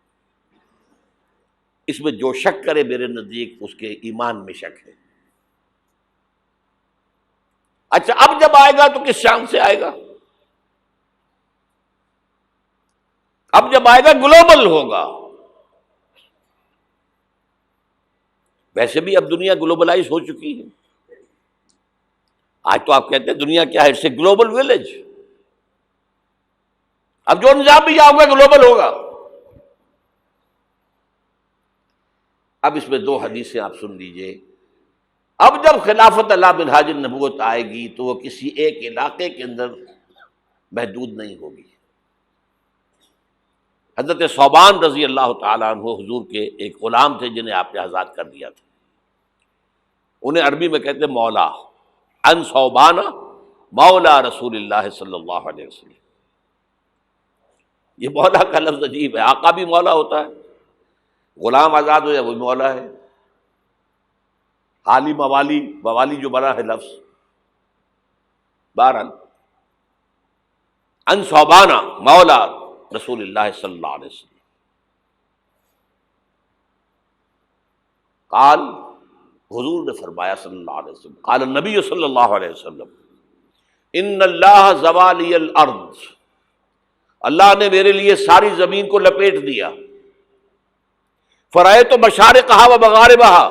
اس میں جو شک کرے میرے نزدیک اس کے ایمان میں شک ہے. اچھا اب جب آئے گا تو کس شان سے آئے گا؟ اب جب آئے گا گلوبل ہوگا. ویسے بھی اب دنیا گلوبلائز ہو چکی ہے. آج تو آپ کہتے ہیں دنیا کیا ہے؟ It's a global village. اب جو نظام بھی آؤگا گلوبل ہوگا. اب اس میں دو حدیثیں آپ سن لیجئے. اب جب خلافت اللہ منہاج النبوت آئے گی تو وہ کسی ایک علاقے کے اندر محدود نہیں ہوگی. حضرت ثوبان رضی اللہ تعالیٰ عنہ حضور کے ایک غلام تھے جنہیں آپ نے آزاد کر دیا تھا. انہیں عربی میں کہتے مولا، ان ثوبان مولا رسول اللہ صلی اللہ علیہ وسلم. یہ مولا کا لفظ عجیب ہے. آقا بھی مولا ہوتا ہے، غلام آزاد ہو جائے وہ مولا ہے. حالی موالی، موالی جو بنا ہے لفظ. بہرحال ان ثوبان مولا رسول اللہ صلی اللہ علیہ وسلم قال، حضور نے فرمایا صلی اللہ علیہ وسلم، قال النبی صلی اللہ علیہ وسلم ان اللہ زوالی الارض، اللہ نے میرے لیے ساری زمین کو لپیٹ دیا. فرأیت مشارقہا و مغاربہا،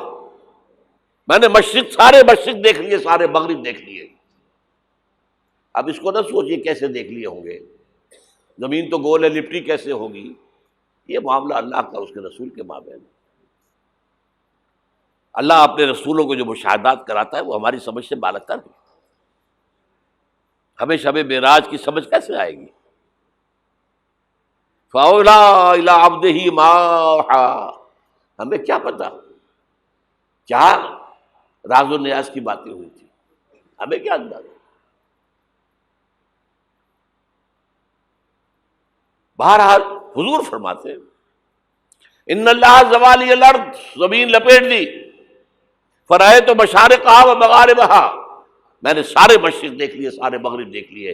میں نے سارے مشرق دیکھ لیے، سارے مغرب دیکھ لیے. اب اس کو نہ سوچیے کیسے دیکھ لیے ہوں گے، زمین تو گول ہے، لپٹی کیسے ہوگی. یہ معاملہ اللہ کا اس کے رسول کے مابین. اللہ اپنے رسولوں کو جو مشاہدات کراتا ہے وہ ہماری سمجھ سے بالاتر ہے. ہمیں شب معراج کی سمجھ کیسے آئے گی؟ فَأَوْلَىٰ إِلَىٰ عَبْدِهِ مَا أَوْحَىٰ، ہمیں کیا پتا کیا راز و نیاز کی باتیں ہوئی تھی، ہمیں کیا اندازہ؟ بہرحال حضور فرماتے ہیں ان اللہ زوالی الارض، زمین لپیٹ دی، فرائے تو مشارقہا و مغاربہا، میں نے سارے مشرق دیکھ لیے، سارے مغرب دیکھ لیے،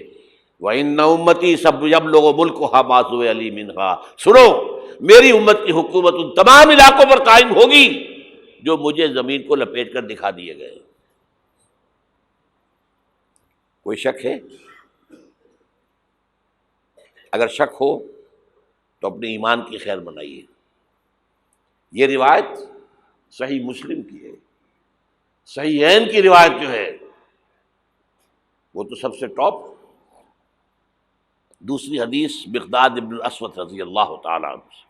وَإِنَّ أُمَّتِي سَيَبْلُغُ مُلْكُهَا مَا سُوِئَ لِي مِنْهَا، سنو میری امت کی حکومت ان تمام علاقوں پر قائم ہوگی جو مجھے زمین کو لپیٹ کر دکھا دیے گئے۔ کوئی شک ہے؟ اگر شک ہو تو اپنے ایمان کی خیر بنائیے۔ یہ روایت صحیح مسلم کی ہے، صحیحین کی روایت جو ہے وہ تو سب سے ٹاپ۔ دوسری حدیث مقداد ابن الاسود رضی اللہ تعالیٰ عنہ سے،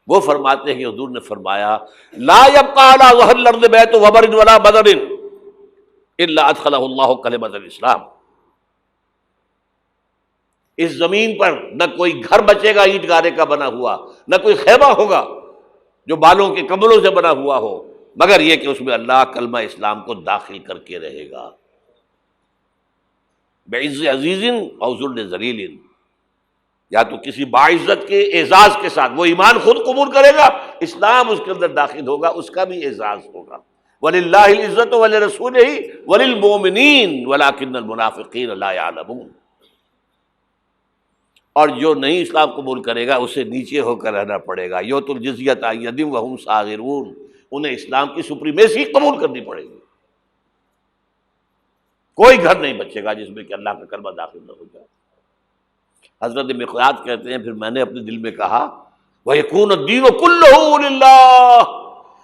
وہ فرماتے ہیں کہ حضور نے فرمایا لا يبقى على ظهر الارض بيت وبر ولا بدر الا ادخله الله كلمة الاسلام، اس زمین پر نہ کوئی گھر بچے گا اینٹ گارے کا بنا ہوا، نہ کوئی خیمہ ہوگا جو بالوں کے کمبلوں سے بنا ہوا ہو، مگر یہ کہ اس میں اللہ کلمہ اسلام کو داخل کر کے رہے گا۔ بعز عزیز او ذل ذلیل، یا تو کسی باعزت کے اعزاز کے ساتھ، وہ ایمان خود قبول کرے گا، اسلام اس کے اندر داخل ہوگا، اس کا بھی اعزاز ہوگا۔ وَلِلَّهِ الْعِزَّةُ وَلِرَسُولِهِ وَلِلْمُؤْمِنِينَ وَلَكِنَّ الْمُنَافِقِينَ لَا يَعْلَمُونَ، اور جو نہیں اسلام قبول کرے گا اسے نیچے ہو کر رہنا پڑے گا، یؤتُوا الْجِزْیَۃَ عَن یَدٍ وَهُمْ صَاغِرُونَ، انہیں اسلام کی سپریمیسی قبول کرنی پڑے گی۔ کوئی گھر نہیں بچے گا جس میں کہ اللہ کا کلمہ داخل نہ ہو جائے۔ حضرت مقداد کہتے ہیں پھر میں نے اپنے دل میں کہا وَيَكُونَ الدِّينُ كُلُّهُ لِلَّهِ،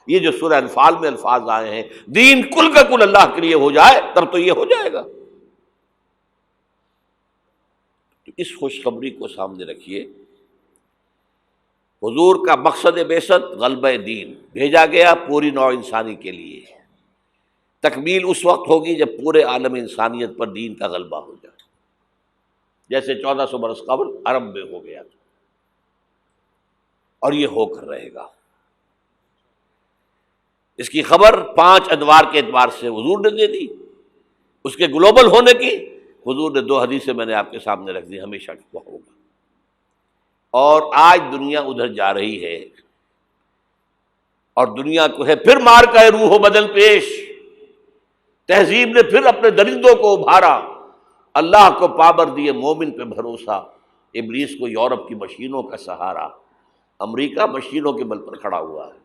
یہ جو سورہ انفال میں الفاظ آئے ہیں دین کل کا کل اللہ کے لیے ہو جائے تب تو یہ ہو جائے گا۔ تو اس خوشخبری کو سامنے رکھیے، حضور کا مقصد بعثت غلبہ دین، بھیجا گیا پوری نوع انسانی کے لیے، تکمیل اس وقت ہوگی جب پورے عالم انسانیت پر دین کا غلبہ ہو جائے، جیسے 1400 برس قبل عرب میں ہو گیا تھا، اور یہ ہو کر رہے گا۔ اس کی خبر 5 ادوار کے اعتبار سے حضور نے دے دی، اس کے گلوبل ہونے کی حضور نے 2 حدیثیں میں نے آپ کے سامنے رکھ دی، ہمیشہ وہ ہوگا۔ اور آج دنیا ادھر جا رہی ہے، اور دنیا کو ہے پھر مار کا روح و بدن پیش، تہذیب نے پھر اپنے درندوں کو ابھارا، اللہ کو پابر دیے مومن پہ بھروسہ، ابلیس کو یورپ کی مشینوں کا سہارا۔ امریکہ مشینوں کے بل پر کھڑا ہوا ہے،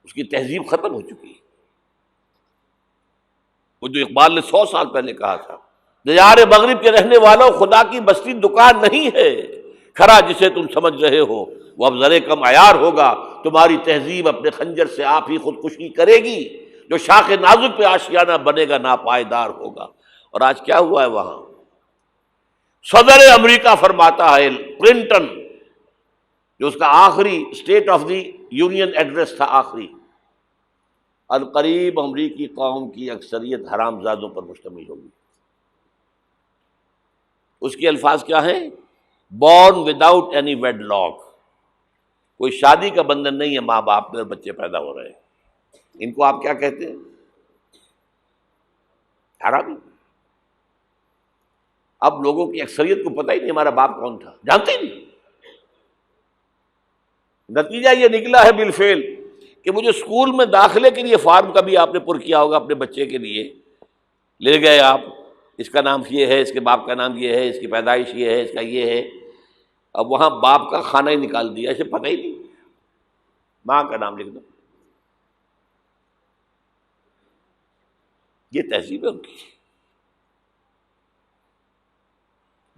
اس کی تہذیب ختم ہو چکی ہے۔ وہ جو اقبال نے 100 سال پہلے کہا تھا، دیار مغرب کے رہنے والوں خدا کی بستی دکان نہیں ہے، کھرا جسے تم سمجھ رہے ہو وہ اب ذرے کم عیار ہوگا، تمہاری تہذیب اپنے خنجر سے آپ ہی خودکشی کرے گی، جو شاخ نازک پہ آشیانہ بنے گا ناپائیدار ہوگا۔ اور آج کیا ہوا ہے وہاں؟ صدر امریکہ فرماتا ہے، کلنٹن، جو اس کا آخری state of the union address تھا آخری، القریب امریکی قوم کی اکثریت حرام زادوں پر مشتمل ہوگی۔ اس کے الفاظ کیا ہیں؟ Born without any wedlock, کوئی شادی کا بندھن نہیں ہے ماں باپ میں اور بچے پیدا ہو رہے ہیں۔ ان کو آپ کیا کہتے ہیں؟ حرامی۔ اب لوگوں کی اکثریت کو پتہ ہی نہیں ہمارا باپ کون تھا، جانتے ہی نہیں۔ نتیجہ یہ نکلا ہے بالفعل کہ مجھے اسکول میں داخلے کے لیے فارم کبھی آپ نے پر کیا ہوگا اپنے بچے کے لیے، لے گئے آپ، اس کا نام یہ ہے، اس کے باپ کا نام یہ ہے، اس کی پیدائش یہ ہے، اس کا یہ ہے، اب وہاں باپ کا کھانا ہی نکال دیا، اسے پتہ ہی نہیں، ماں کا نام لکھ دو۔ یہ تہذیب ہے ان کی۔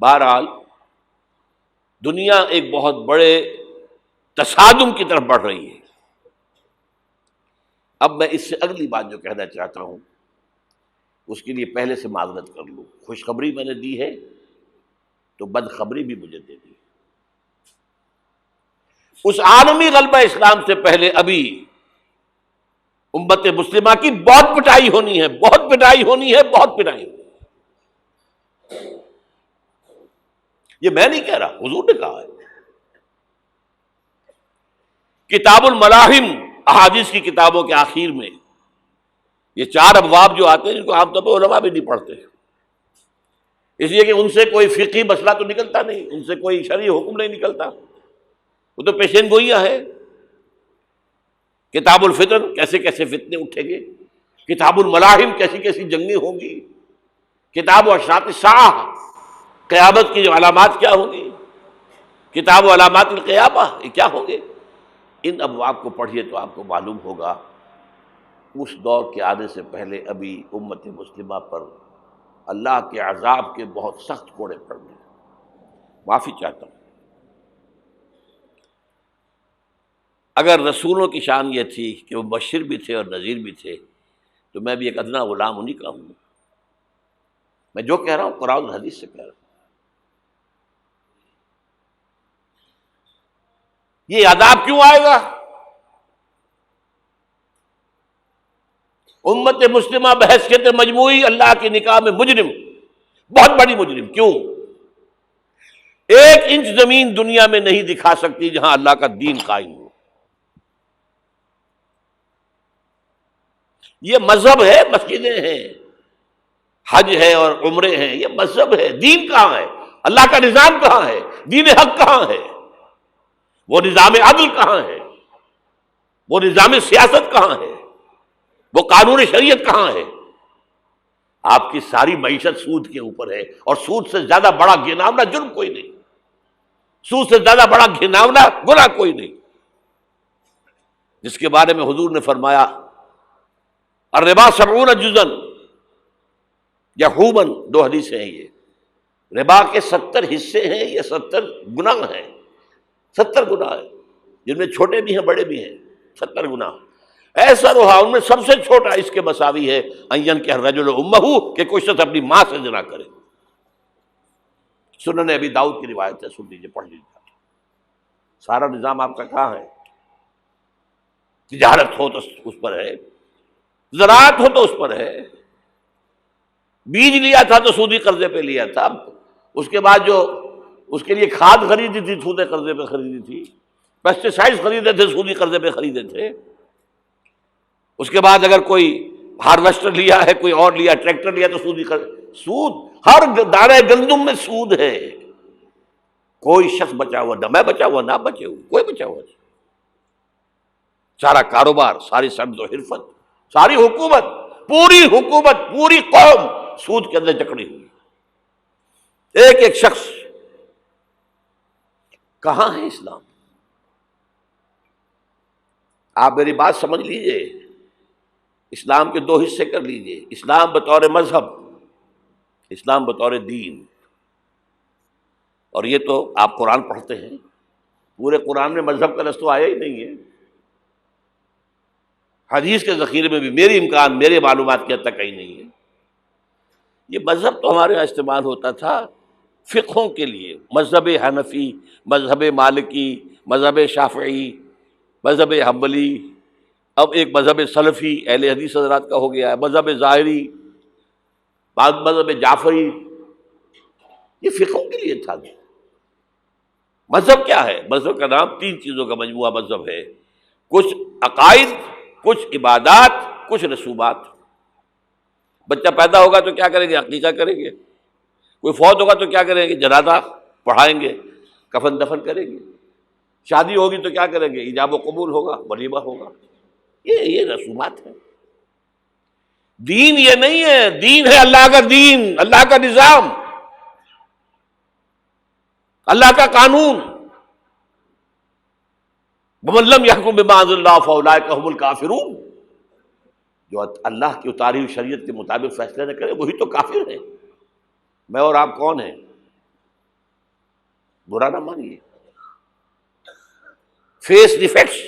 بہرحال دنیا ایک بہت بڑے تصادم کی طرف بڑھ رہی ہے۔ اب میں اس سے اگلی بات جو کہنا چاہتا ہوں اس کے لیے پہلے سے معذرت کر لوں، خوشخبری میں نے دی ہے تو بدخبری بھی مجھے دے دی۔ اس عالمی غلبہ اسلام سے پہلے ابھی امت مسلمہ کی بہت پٹائی ہونی ہے، بہت پٹائی ہونی ہے، بہت پٹائی ہونی ہے۔ یہ میں نہیں کہہ رہا، حضور نے کہا ہے۔ کتاب الملاحم احادیث کی کتابوں کے آخر میں یہ 4 ابواب جو آتے ہیں جن کو عام طور پہ علماء بھی نہیں پڑھتے، اس لیے کہ ان سے کوئی فقہی مسئلہ تو نکلتا نہیں، ان سے کوئی شرعی حکم نہیں نکلتا، وہ تو پیشین گوئیاں ہیں۔ کتاب الفتن، کیسے کیسے فتنے اٹھیں گے، کتاب الملاحم، کیسی کیسی جنگیں ہوں گی، کتاب اشراط الساعہ، قیامت کی جو علامات کیا ہوں گی، کتاب علامات القیامہ، یہ کیا ہوں گے، ان ابواب کو پڑھیے تو آپ کو معلوم ہوگا اس دور کے آنے سے پہلے ابھی امت مسلمہ پر اللہ کے عذاب کے بہت سخت کوڑے پڑ گئے۔ معافی چاہتا ہوں، اگر رسولوں کی شان یہ تھی کہ وہ مبشر بھی تھے اور نذیر بھی تھے، تو میں بھی ایک ادنا غلام انہیں کا ہوں۔ میں جو کہہ رہا ہوں قرآن اور حدیث سے کہہ رہا ہوں۔ یہ عذاب کیوں آئے گا؟ امت مسلمہ بحیثیت مجموعی اللہ کی نگاہ میں مجرم، بہت بڑی مجرم۔ کیوں؟ 1 انچ زمین دنیا میں نہیں دکھا سکتی جہاں اللہ کا دین قائم ہو۔ یہ مذہب ہے، مسجدیں ہیں، حج ہے اور عمرے ہیں، یہ مذہب ہے۔ دین کہاں ہے؟ اللہ کا نظام کہاں ہے؟ دین حق کہاں ہے؟ وہ نظام عدل کہاں ہے؟ وہ نظام سیاست کہاں ہے؟ وہ قانون شریعت کہاں ہے؟ آپ کی ساری معیشت سود کے اوپر ہے، اور سود سے زیادہ بڑا گھناؤنا جرم کوئی نہیں، سود سے زیادہ بڑا گھناؤنا گناہ کوئی نہیں، جس کے بارے میں حضور نے فرمایا الربا 70 جزءا یحوما، 2 حدیثیں ہیں یہ، ربا کے 70 حصے ہیں، یہ 70 گناہ ہیں، 70 گناہ ہیں، جن میں چھوٹے بھی ہیں بڑے بھی ہیں، 70 گناہ۔ ایسا رہا ان میں سب سے چھوٹا اس کے مساوی ہے ان ينكح الرجل امه، کہ کوئی شخص اپنی ماں سے زنا کرے۔ سنن ابی داؤد کی روایت ہے، سن لیجیے، پڑھ لیجیے۔ سارا نظام آپ کا کہاں ہے؟ تجارت ہو تو اس پر ہے، زراعت ہو تو اس پر ہے، بیج لیا تھا تو سودی قرضے پہ لیا تھا، اس کے بعد جو اس کے لیے کھاد خریدی تھی سودی قرضے پہ خریدی تھی، پیسٹیسائڈ خریدے تھے سودی قرضے پہ خریدے تھے، اس کے بعد اگر کوئی ہارویسٹر لیا ہے، کوئی اور لیا، ٹریکٹر لیا تو سودی سود، ہر دانے گندم میں سود ہے۔ کوئی شخص بچا ہوا نہ، میں بچا ہوا نہ بچے ہوئے، کوئی بچا ہوا نہیں۔ سارا کاروبار، ساری صنعت و حرفت، ساری حکومت، پوری حکومت، پوری قوم سود کے اندر جکڑی ہوئی۔ ایک ایک شخص، کہاں ہے اسلام؟ آپ میری بات سمجھ لیجئے، اسلام کے 2 حصے کر لیجئے، اسلام بطور مذہب، اسلام بطور دین۔ اور یہ تو آپ قرآن پڑھتے ہیں، پورے قرآن میں مذہب کا لفظ تو آیا ہی نہیں ہے۔ حدیث کے ذخیرے میں بھی میری امکان، میرے معلومات کی حد تک کہیں نہیں ہے۔ یہ مذہب تو ہمارے یہاں استعمال ہوتا تھا فقہوں کے لیے، مذہب حنفی، مذہب مالکی، مذہب شافعی، مذہب حنبلی، اب ایک مذہب سلفی اہل حدیث حضرات کا ہو گیا ہے، مذہب ظاہری، بعض مذہب جعفری، یہ فقہوں کے لیے تھا۔ مذہب کیا ہے؟ مذہب کا نام 3 چیزوں کا مجموعہ مذہب ہے، کچھ عقائد، کچھ عبادات، کچھ رسومات۔ بچہ پیدا ہوگا تو کیا کریں گے؟ عقیقہ کریں گے۔ کوئی فوت ہوگا تو کیا کریں گے؟ جنازہ پڑھائیں گے، کفن دفن کریں گے۔ شادی ہوگی تو کیا کریں گے؟ ایجاب و قبول ہوگا، ولیمہ ہوگا۔ یہ رسومات ہیں۔ دین یہ نہیں ہے، دین ہے اللہ کا دین، اللہ کا نظام، اللہ کا قانون۔ وَمَن لَّمْ يَحْكُم بِمَا أَنزَلَ اللَّهُ فَأُولَٰئِكَ هُمُ الْكَافِرُونَ، جو اللہ کی اتاری ہوئی شریعت کے مطابق فیصلے نہ کرے وہی تو کافر ہے۔ میں اور آپ کون ہیں؟ برا نہ مانیے، فیس دی فیکٹس۔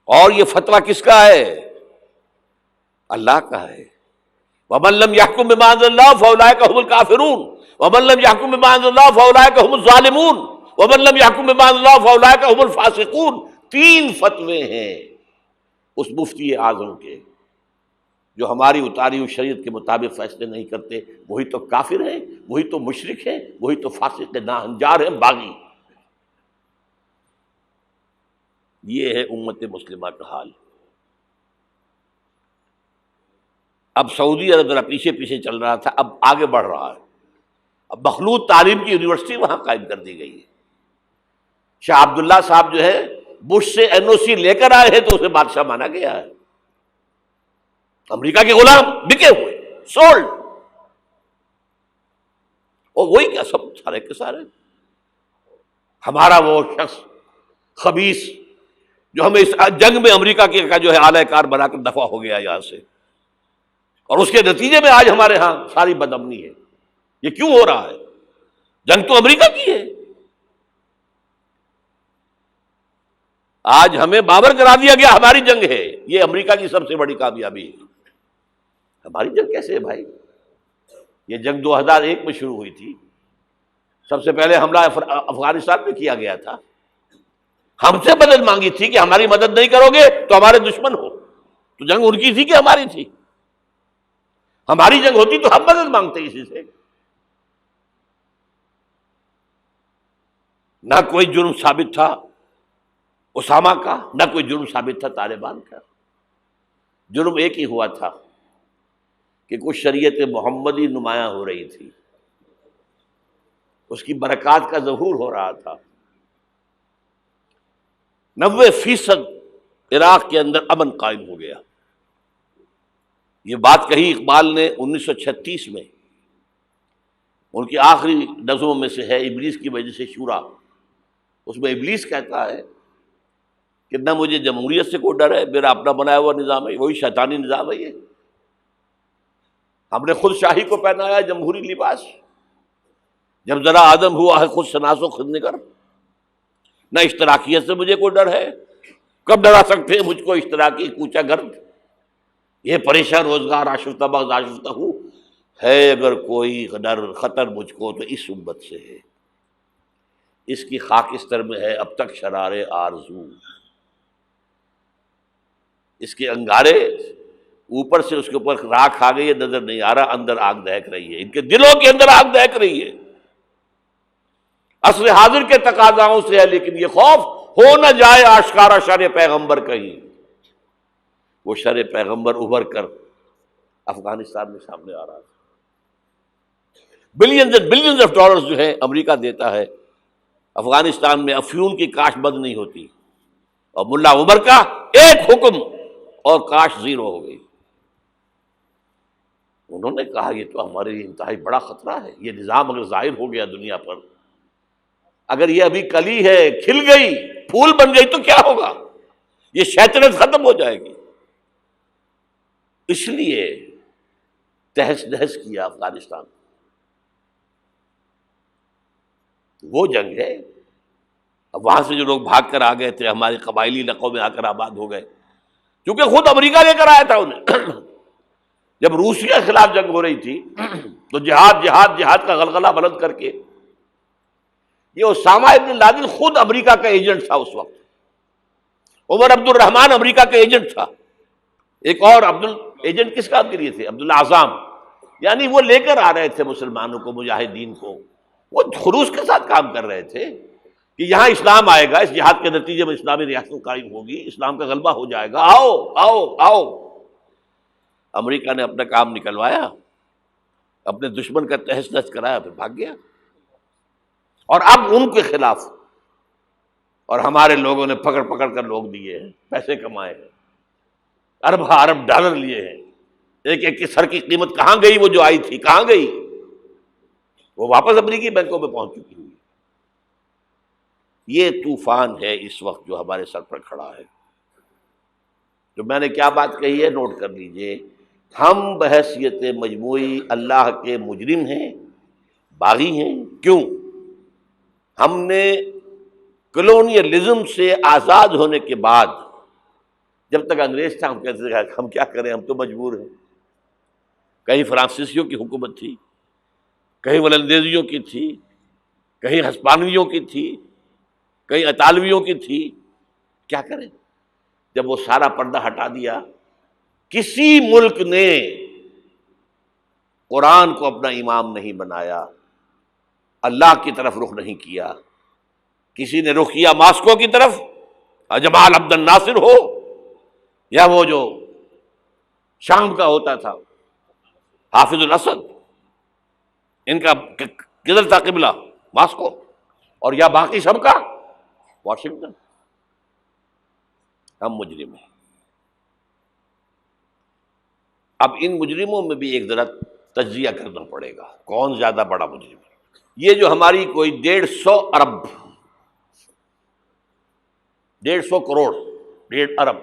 اور یہ فتویٰ کس کا ہے؟ اللہ کا ہے۔ وَمَن لَّمْ يَحْكُم بِمَا أَنزَلَ اللَّهُ فَأُولَٰئِكَ هُمُ الْكَافِرُونَ وَمَن لَّمْ يَحْكُم بِمَا أَنزَلَ اللَّهُ فَأُولَٰئِكَ هُمُ الظَّالِمُونَ وَمَن لَّمْ يَحْكُم بِمَا أَنزَلَ اللَّهُ فَأُولَٰئِكَ هُمُ الْفَاسِقُونَ۔ 3 فتوے ہیں اس مفتی اعظم کے، جو ہماری اتاری ہوئی شریعت کے مطابق فیصلے نہیں کرتے وہی تو کافر ہیں، وہی تو مشرک ہیں، وہی تو فاسق ناہنجار ہیں، باغی۔ یہ ہے امت مسلمہ کا حال۔ اب سعودی عرب ذرا پیچھے پیچھے چل رہا تھا، اب آگے بڑھ رہا ہے۔ اب مخلوط تعلیم کی یونیورسٹی وہاں قائم کر دی گئی ہے۔ شاہ عبداللہ صاحب جو ہے بش سے NOC لے کر آئے ہیں تو اسے بادشاہ مانا گیا ہے۔ امریکہ کے غلام بکے ہوئے، سولڈ، اور وہی کیا سب سارے کے سارے ہمارا وہ شخص خبیث جو ہمیں اس جنگ میں امریکہ کا جو ہے اعلی کار بنا کر دفع ہو گیا یہاں سے، اور اس کے نتیجے میں آج ہمارے ہاں ساری بدامنی ہے۔ یہ کیوں ہو رہا ہے؟ جنگ تو امریکہ کی ہے۔ آج ہمیں باور کرا دیا گیا ہماری جنگ ہے، یہ امریکہ کی سب سے بڑی کامیابی ہے۔ ہماری جنگ کیسے ہے بھائی؟ یہ جنگ 2001 میں شروع ہوئی تھی، سب سے پہلے حملہ افغانستان میں کیا گیا تھا، ہم سے مدد مانگی تھی کہ ہماری مدد نہیں کرو گے تو ہمارے دشمن ہو۔ تو جنگ ان کی تھی کہ ہماری تھی؟ ہماری جنگ ہوتی تو ہم مدد مانگتے کسی سے۔ نہ کوئی جرم ثابت تھا اسامہ کا، نہ کوئی جرم ثابت تھا طالبان کا۔ جرم ایک ہی ہوا تھا کہ کچھ شریعت محمدی نمایاں ہو رہی تھی، اس کی برکات کا ظہور ہو رہا تھا۔ 90% عراق کے اندر امن قائم ہو گیا۔ یہ بات کہی اقبال نے 1936 میں، ان کی آخری نظموں میں سے ہے ابلیس کی وجہ سے شورا۔ اس میں ابلیس کہتا ہے کہ نہ مجھے جمہوریت سے کوئی ڈر ہے، میرا اپنا بنایا ہوا نظام ہے، وہی شیطانی نظام ہے۔ یہ ہم نے خود شاہی کو پہنایا جمہوری لباس، جب ذرا آدم ہوا ہے خود شناس و خود نگر۔ نہ اشتراکیت سے مجھے کوئی ڈر ہے، کب ڈرا سکتے ہیں مجھ کو اشتراکی کوچہ گرد؟ یہ پریشان روزگار آشفتہ بغض آشفتہ ہوں ہے، اگر کوئی ڈر خطر مجھ کو تو اس امت سے ہے، اس کی خاکستر میں ہے اب تک شرار آرزو۔ اس کے انگارے اوپر سے اس کے اوپر راکھ آ گئی ہے، نظر نہیں آ رہا، اندر آگ دہک رہی ہے، ان کے دلوں کے اندر آگ دہک رہی ہے۔ عصر حاضر کے تقاضاؤں سے ہے، لیکن یہ خوف ہو نہ جائے آشکارا شر پیغمبر کہیں، وہ شر پیغمبر ابھر کر افغانستان میں سامنے آ رہا ہے۔ Billions and billions of dollars جو ہے امریکہ دیتا ہے افغانستان میں، افیون کی کاشت بند نہیں ہوتی، اور ملا عمر کا ایک حکم اور کاشت زیرو ہو گئی۔ انہوں نے کہا یہ تو ہمارے لیے انتہائی بڑا خطرہ ہے، یہ نظام اگر ظاہر ہو گیا دنیا پر، اگر یہ ابھی کلی ہے کھل گئی پھول بن گئی تو کیا ہوگا؟ یہ شیطنت ختم ہو جائے گی۔ اس لیے تہس نہس کیا افغانستان۔ وہ جنگ ہے۔ اب وہاں سے جو لوگ بھاگ کر آ گئے تھے ہمارے قبائلی علاقوں میں آ کر آباد ہو گئے، کیونکہ خود امریکہ لے کر آیا تھا انہیں۔ جب روسیہ کے خلاف جنگ ہو رہی تھی تو جہاد جہاد جہاد کا غلغلہ بلند کر کے، یہ اسامہ ابن لادن خود امریکہ کا ایجنٹ تھا اس وقت، عمر عبد الرحمان امریکہ کا ایجنٹ تھا، ایک اور ایجنٹ کس کام کے لیے تھے؟ عبداللہ اعظم، یعنی وہ لے کر آ رہے تھے مسلمانوں کو، مجاہدین کو، وہ خلوص کے ساتھ کام کر رہے تھے کہ یہاں اسلام آئے گا، اس جہاد کے نتیجے میں اسلامی ریاست قائم ہوگی، اسلام کا غلبہ ہو جائے گا، آؤ آؤ آؤ۔ امریکہ نے اپنا کام نکلوایا، اپنے دشمن کا تہس نہس کرایا، پھر بھاگ گیا۔ اور اب ان کے خلاف، اور ہمارے لوگوں نے پکڑ پکڑ کر لوگ دیے ہیں، پیسے کمائے ہیں، ارب ارب ڈالر لیے ہیں، ایک ایک کی سر کی قیمت کہاں گئی؟ وہ جو آئی تھی کہاں گئی؟ وہ واپس امریکی بینکوں میں پہنچ چکی ہوئی۔ یہ طوفان ہے اس وقت جو ہمارے سر پر کھڑا ہے۔ جو میں نے کیا بات کہی ہے نوٹ کر لیجئے، ہم بحیثیت مجموعی اللہ کے مجرم ہیں، باغی ہیں۔ کیوں؟ ہم نے کلونیلزم سے آزاد ہونے کے بعد، جب تک انگریز تھا ہم کہتے تھے ہم کیا کریں، ہم تو مجبور ہیں۔ کہیں فرانسیسیوں کی حکومت تھی، کہیں ولندیزیوں کی تھی، کہیں ہسپانویوں کی تھی، کہیں اطالویوں کی تھی، کیا کریں؟ جب وہ سارا پردہ ہٹا دیا، کسی ملک نے قرآن کو اپنا امام نہیں بنایا، اللہ کی طرف رخ نہیں کیا، کسی نے رخ کیا ماسکو کی طرف، جمال عبد الناصر ہو یا وہ جو شام کا ہوتا تھا حافظ الاسد، ان کا کدھر تھا قبلہ؟ ماسکو، اور یا باقی سب کا واشنگٹن۔ ہم مجرم ہیں۔ اب ان مجرموں میں بھی ایک ذرا تجزیہ کرنا پڑے گا، کون زیادہ بڑا مجرم ہے۔ یہ جو ہماری کوئی 150 ارب، 150 کروڑ، 1.5 ارب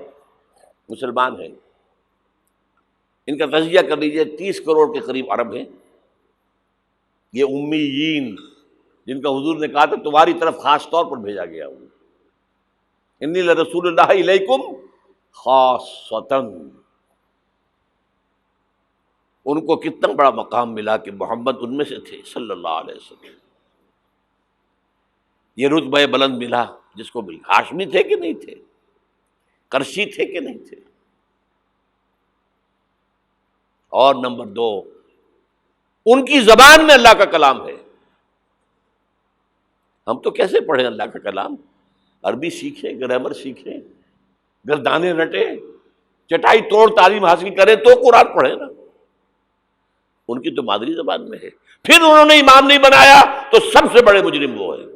مسلمان ہیں، ان کا تجزیہ کر لیجئے، 30 کروڑ کے قریب عرب ہیں۔ یہ امیین جن کا حضور نے کہا تھا تمہاری طرف خاص طور پر بھیجا گیا ہوں، انی لرسول اللہ الیکم خاصۃً۔ ان کو کتنا بڑا مقام ملا کہ محمد ان میں سے تھے صلی اللہ علیہ وسلم۔ یہ رتبہ بلند ملا جس کو بھی، ہاشمی تھے کہ نہیں تھے، قرشی تھے کہ نہیں تھے۔ اور نمبر 2، ان کی زبان میں اللہ کا کلام ہے۔ ہم تو کیسے پڑھیں اللہ کا کلام؟ عربی سیکھیں، گرامر سیکھیں، گردانے رٹیں، چٹائی توڑ تعلیم حاصل کریں تو قرآن پڑھیں نا۔ ان کی تو مادری زبان میں ہے، پھر انہوں نے امام نہیں بنایا تو سب سے بڑے مجرم وہ ہیں۔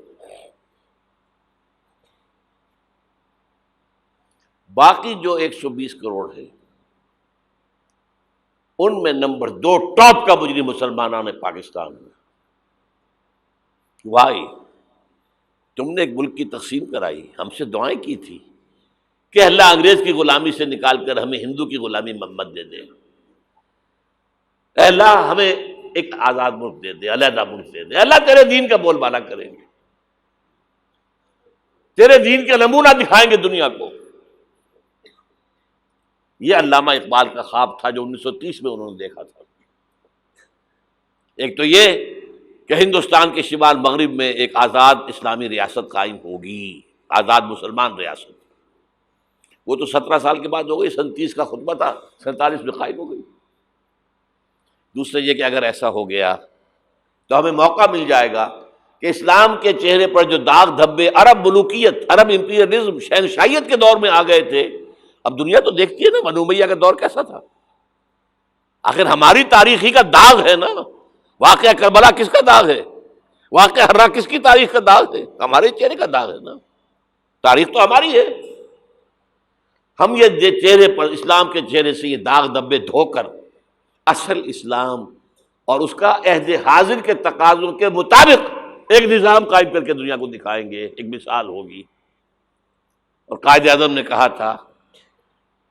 باقی جو 120 کروڑ ہے، ان میں نمبر 2 ٹاپ کا مجرم مسلمانان پاکستان میں۔ وائی تم نے ایک ملک کی تقسیم کرائی، ہم سے دعائیں کی تھی کہ اللہ انگریز کی غلامی سے نکال کر ہمیں ہندو کی غلامی محمد دے دے، اے اللہ ہمیں ایک آزاد ملک دے دے، علیحدہ ملک دے دے، اللہ تیرے دین کا بول بالا کریں گے، تیرے دین کا نمونہ دکھائیں گے دنیا کو۔ یہ علامہ اقبال کا خواب تھا جو 1930 میں انہوں نے دیکھا تھا۔ ایک تو یہ کہ ہندوستان کے شمال مغرب میں ایک آزاد اسلامی ریاست قائم ہوگی، آزاد مسلمان ریاست۔ وہ تو 17 سال کے بعد ہو گئی، 37 کا خطبہ تھا، 47 میں قائم ہو گئی۔ دوسرے یہ کہ اگر ایسا ہو گیا تو ہمیں موقع مل جائے گا کہ اسلام کے چہرے پر جو داغ دھبے عرب ملوکیت، عرب امپیریلزم، شہنشاہیت کے دور میں آ گئے تھے، اب دنیا تو دیکھتی ہے نا بنو امیہ کا دور کیسا تھا۔ آخر ہماری تاریخ ہی کا داغ ہے نا، واقعہ کربلا کس کا داغ ہے، واقعہ ہررا کس کی تاریخ کا داغ ہے؟ ہمارے چہرے کا داغ ہے نا، تاریخ تو ہماری ہے۔ ہم یہ چہرے پر، اسلام کے چہرے سے یہ داغ دھبے دھو کر اصل اسلام اور اس کا عہد حاضر کے تقاضوں کے مطابق ایک نظام قائم کر کے دنیا کو دکھائیں گے، ایک مثال ہوگی۔ اور قائد اعظم نے کہا تھا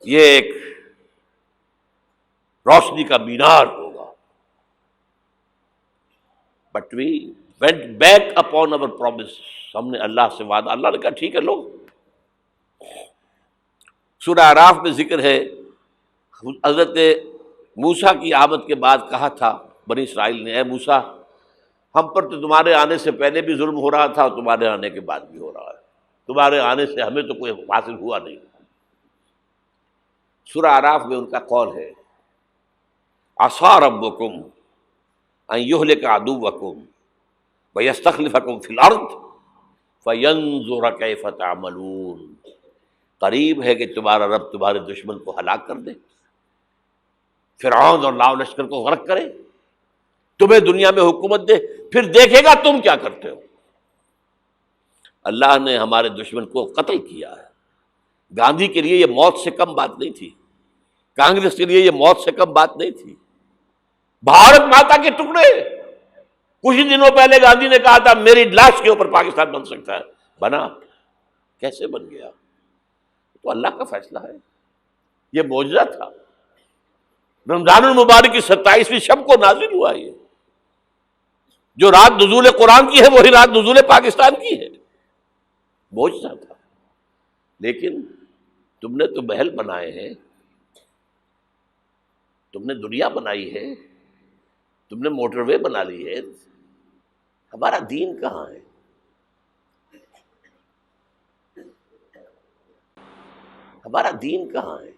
یہ ایک روشنی کا مینار ہوگا۔ But we went back upon our promise، ہم نے اللہ سے وعدہ، اللہ نے کہا ٹھیک ہے لو۔ سورہ اعراف میں ذکر ہے حضرت موسیٰ کی آمد کے بعد کہا تھا بنی اسرائیل نے، اے موسیٰ ہم پر تو تمہارے آنے سے پہلے بھی ظلم ہو رہا تھا اور تمہارے آنے کے بعد بھی ہو رہا ہے، تمہارے آنے سے ہمیں تو کوئی حاصل ہوا نہیں۔ سورہ اعراف میں ان کا قول ہے عصا ربکم ان یہلک عدوکم ویستخلفکم فی الارض فینظر کیف تعملون۔ قریب ہے کہ تمہارا رب تمہارے دشمن کو ہلاک کر دے، فرعون اور لاؤ لشکر کو غرق کرے، تمہیں دنیا میں حکومت دے، پھر دیکھے گا تم کیا کرتے ہو۔ اللہ نے ہمارے دشمن کو قتل کیا ہے۔ گاندھی کے لیے یہ موت سے کم بات نہیں تھی، کانگریس کے لیے یہ موت سے کم بات نہیں تھی۔ بھارت ماتا کے ٹکڑے، کچھ ہی دنوں پہلے گاندھی نے کہا تھا میری لاش کے اوپر پاکستان بن سکتا ہے، بنا؟ کیسے بن گیا؟ تو اللہ کا فیصلہ ہے، یہ معجزہ تھا۔ رمضان المبارک کی 27ویں شب کو نازل ہوا یہ، جو رات نزول قرآن کی ہے وہی رات نزول پاکستان کی ہے، معجزہ تھا۔ لیکن تم نے تو محل بنائے ہیں، تم نے دنیا بنائی ہے، تم نے موٹر وے بنا لی ہے، ہمارا دین کہاں ہے؟ ہمارا دین کہاں ہے؟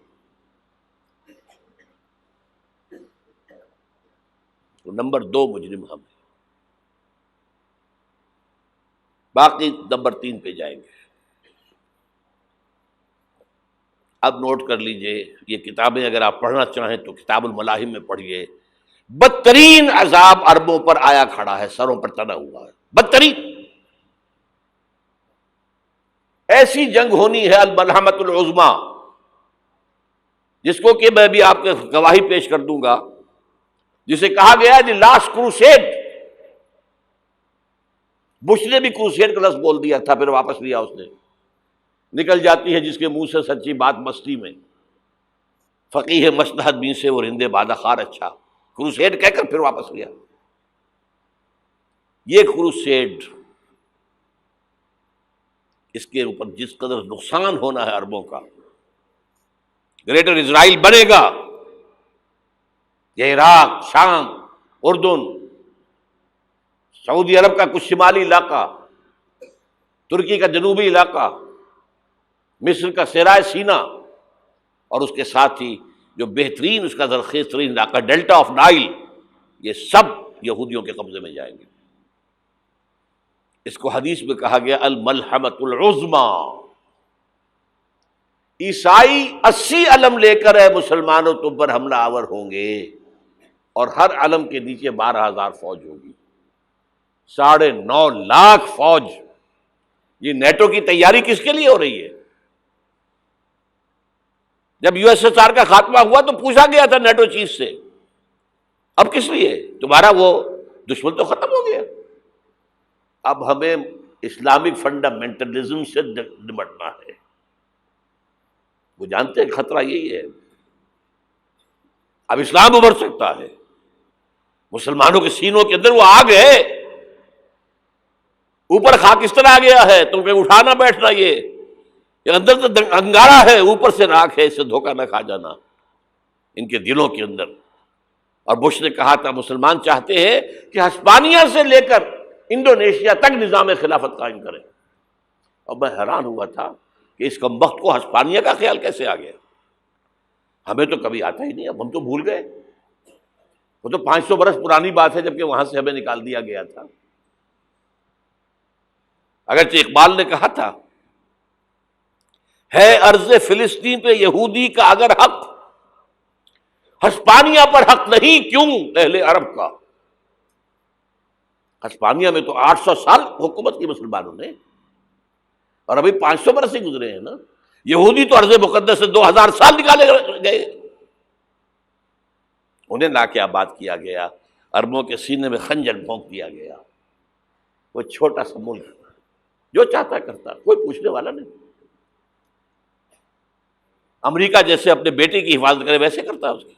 تو نمبر 2 مجرم ہم ہیں۔ باقی نمبر 3 پہ جائیں گے۔ اب نوٹ کر لیجئے، یہ کتابیں اگر آپ پڑھنا چاہیں تو کتاب الملاحم میں پڑھیے، بدترین عذاب عربوں پر آیا کھڑا ہے، سروں پر تنا ہوا ہے، بدترین ایسی جنگ ہونی ہے الملحمۃ العظمیٰ، جس کو کہ میں بھی آپ کے گواہی پیش کر دوں گا، جسے کہا گیا دی لاسٹ کروسیڈ۔ بش نے بھی کروسیڈ کا لفظ بول دیا تھا، پھر واپس لیا اس نے۔ نکل جاتی ہے جس کے منہ سے سچی بات مستی میں، فقیہ مصلحت بین سے وہ رندے بادہ خار اچھا، کروسیڈ کہہ کر پھر واپس لیا۔ یہ کروسیڈ، اس کے اوپر جس قدر نقصان ہونا ہے عربوں کا، گریٹر اسرائیل بنے گا، یہ عراق، شام، اردن، سعودی عرب کا کچھ شمالی علاقہ، ترکی کا جنوبی علاقہ، مصر کا صحرائے سینا، اور اس کے ساتھ ہی جو بہترین اس کا زرخیز ترین علاقہ ڈیلٹا آف نائل، یہ سب یہودیوں کے قبضے میں جائیں گے۔ اس کو حدیث میں کہا گیا الملحمۃ العظمیٰ۔ عیسائی 80 علم لے کر اے مسلمانوں تم پر حملہ آور ہوں گے، اور ہر علم کے نیچے 12,000 فوج ہوگی، 9.5 لاکھ فوج۔ یہ نیٹو کی تیاری کس کے لیے ہو رہی ہے؟ جب یو ایس ایس آر کا خاتمہ ہوا تو پوچھا گیا تھا نیٹو چیف سے، اب کس لیے؟ تمہارا وہ دشمن تو ختم ہو گیا، اب ہمیں اسلامک فنڈامنٹلزم سے نمٹنا ہے۔ وہ جانتے ہیں خطرہ یہی ہے، اب اسلام ابھر سکتا ہے، مسلمانوں کے سینوں کے اندر وہ آگ ہے، اوپر خاکستر آ گیا ہے، تم کہ اٹھانا بیٹھنا، یہ اندر تو انگارہ ہے، اوپر سے راکھ ہے، اس سے دھوکہ نہ کھا جانا ان کے دلوں کے اندر۔ اور بش نے کہا تھا مسلمان چاہتے ہیں کہ ہسپانیہ سے لے کر انڈونیشیا تک نظام خلافت قائم کریں، اور میں حیران ہوا تھا کہ اس کمبخت کو ہسپانیہ کا خیال کیسے آ گیا؟ ہمیں تو کبھی آتا ہی نہیں، اب ہم تو بھول گئے، وہ تو 500 برس پرانی بات ہے، جبکہ وہاں سے ہمیں نکال دیا گیا تھا۔ اگرچہ اقبال نے کہا تھا ہے ارض فلسطین پہ یہودی کا اگر حق، ہسپانیہ پر حق نہیں کیوں اہل عرب کا؟ ہسپانیہ میں تو 800 سال حکومت کی مسلمانوں نے، اور ابھی 500 برس سے گزرے ہیں نا۔ یہودی تو ارض مقدس سے 2000 سال نکالے گئے، انہیں لا کے آباد کیا گیا، عربوں کے سینے میں خنجر بھونک دیا گیا۔ وہ چھوٹا سا ملک جو چاہتا کرتا، کوئی پوچھنے والا نہیں۔ امریکہ جیسے اپنے بیٹے کی حفاظت کرے ویسے کرتا اس کی۔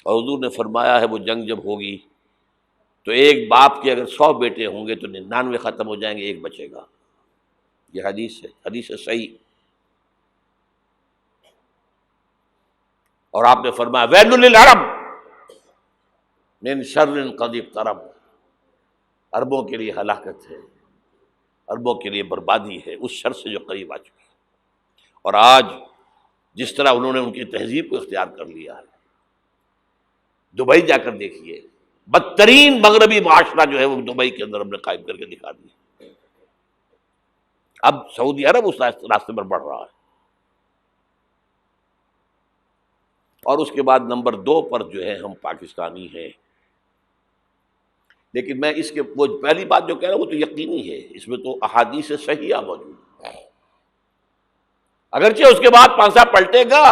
اور حضور نے فرمایا ہے وہ جنگ جب ہوگی تو ایک باپ کے اگر 100 بیٹے ہوں گے تو 99 ختم ہو جائیں گے، ایک بچے گا۔ یہ حدیث ہے، حدیث ہے صحیح۔ اور آپ نے فرمایا ویل للعرب من شر قد اقترب، عربوں کے لیے ہلاکت ہے، عربوں کے لیے بربادی ہے اس شر سے جو قریب آ چکی ہے۔ اور آج جس طرح انہوں نے ان کی تہذیب کو اختیار کر لیا ہے، دبئی جا کر دیکھیے، بدترین مغربی معاشرہ جو ہے وہ دبئی کے اندر ہم نے قائم کر کے دکھا دیا۔ اب سعودی عرب اس راستے پر بڑھ رہا ہے۔ اور اس کے بعد نمبر 2 پر جو ہے ہم پاکستانی ہیں، لیکن میں اس کے وہ پہلی بات جو کہہ رہا ہوں وہ تو یقینی ہے، اس میں تو احادیث صحیحہ موجود ہے۔ اگرچہ اس کے بعد پانسا پلٹے گا،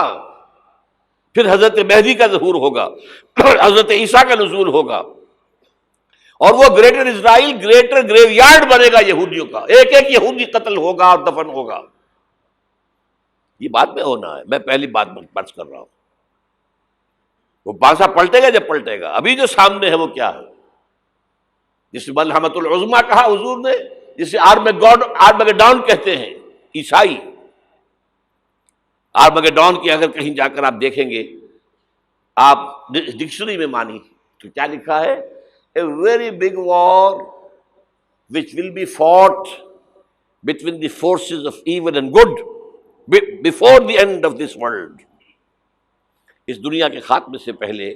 پھر حضرت مہدی کا ظہور ہوگا، حضرت عیسیٰ کا نزول ہوگا، اور وہ گریٹر اسرائیل گریٹر گریو یارڈ بنے گا یہودیوں کا، ایک ایک یہودی قتل ہوگا اور دفن ہوگا۔ یہ بات میں ہونا ہے، میں پہلی بات بات کر رہا ہوں۔ وہ پانسا پلٹے گا جب پلٹے گا، ابھی جو سامنے ہے وہ کیا ہے؟ جس ملحمۃ العظمیٰ کہا حضور نے، جسے آرمگیڈون کہتے ہیں عیسائی۔ آرمگیڈون کی اگر کہیں جا کر آپ دیکھیں گے، آپ ڈکشنری میں مانی تو کیا لکھا ہے؟ A very big war which will be fought between the forces of evil and good before the end of this world. اس دنیا کے خاتمے سے پہلے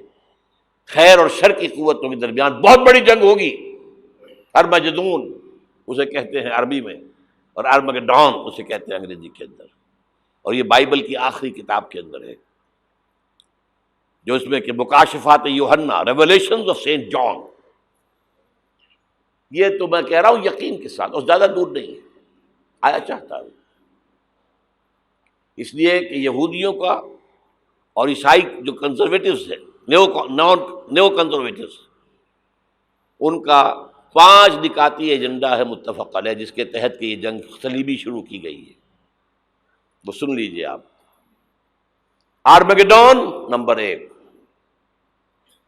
خیر اور شر کی قوتوں کے درمیان بہت بڑی جنگ ہوگی۔ ارمجدون اسے کہتے ہیں عربی میں، اور آرمگیڈون اسے کہتے ہیں انگریزی کے اندر۔ اور یہ بائبل کی آخری کتاب کے اندر ہے، جو اس میں کہ مکاشفات یوحنا، ریولیشنز آف سینٹ جان. یہ تو میں کہہ رہا ہوں یقین کے ساتھ، اور زیادہ دور نہیں ہے، آیا چاہتا ہوں. اس لیے کہ یہودیوں کا اور عیسائی جو کنزرویٹوز ہیں، نیو کنزرویٹوز، ان کا 5 نکاتی ایجنڈا ہے متفق علیہ، جس کے تحت کہ یہ جنگ صلیبی شروع کی گئی ہے. وہ سن لیجئے آپ. آرمیگیڈون نمبر 1،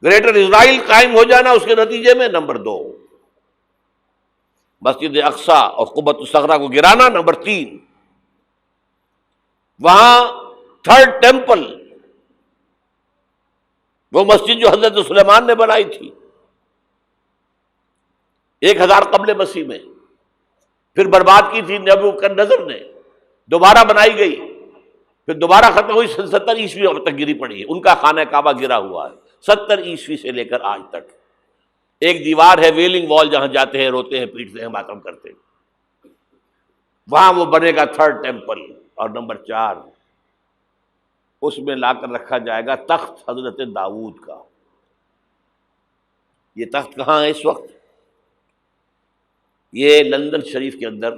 گریٹر اسرائیل قائم ہو جانا اس کے نتیجے میں نمبر 2، مسجد اقصی اور قبۃ الصخرہ کو گرانا نمبر 3، وہاں 3rd ٹیمپل، وہ مسجد جو حضرت سلیمان نے بنائی تھی 1000 قبل مسیح میں، پھر برباد کی تھی نبوکدنضر نے، دوبارہ بنائی گئی، پھر دوبارہ ختم ہوئی 70 عیسوی تک گری پڑی ہے. ان کا خانہ کعبہ گرا ہوا ہے 70 عیسوی سے لے کر آج تک. ایک دیوار ہے ویلنگ وال، جہاں جاتے ہیں، روتے ہیں، پیٹتے ہیں، ماتم کرتے ہیں، وہاں وہ بنے گا 3rd ٹیمپل. اور نمبر 4، اس میں لا کر رکھا جائے گا تخت حضرت داؤد کا. یہ تخت کہاں ہے اس وقت؟ یہ لندن شریف کے اندر،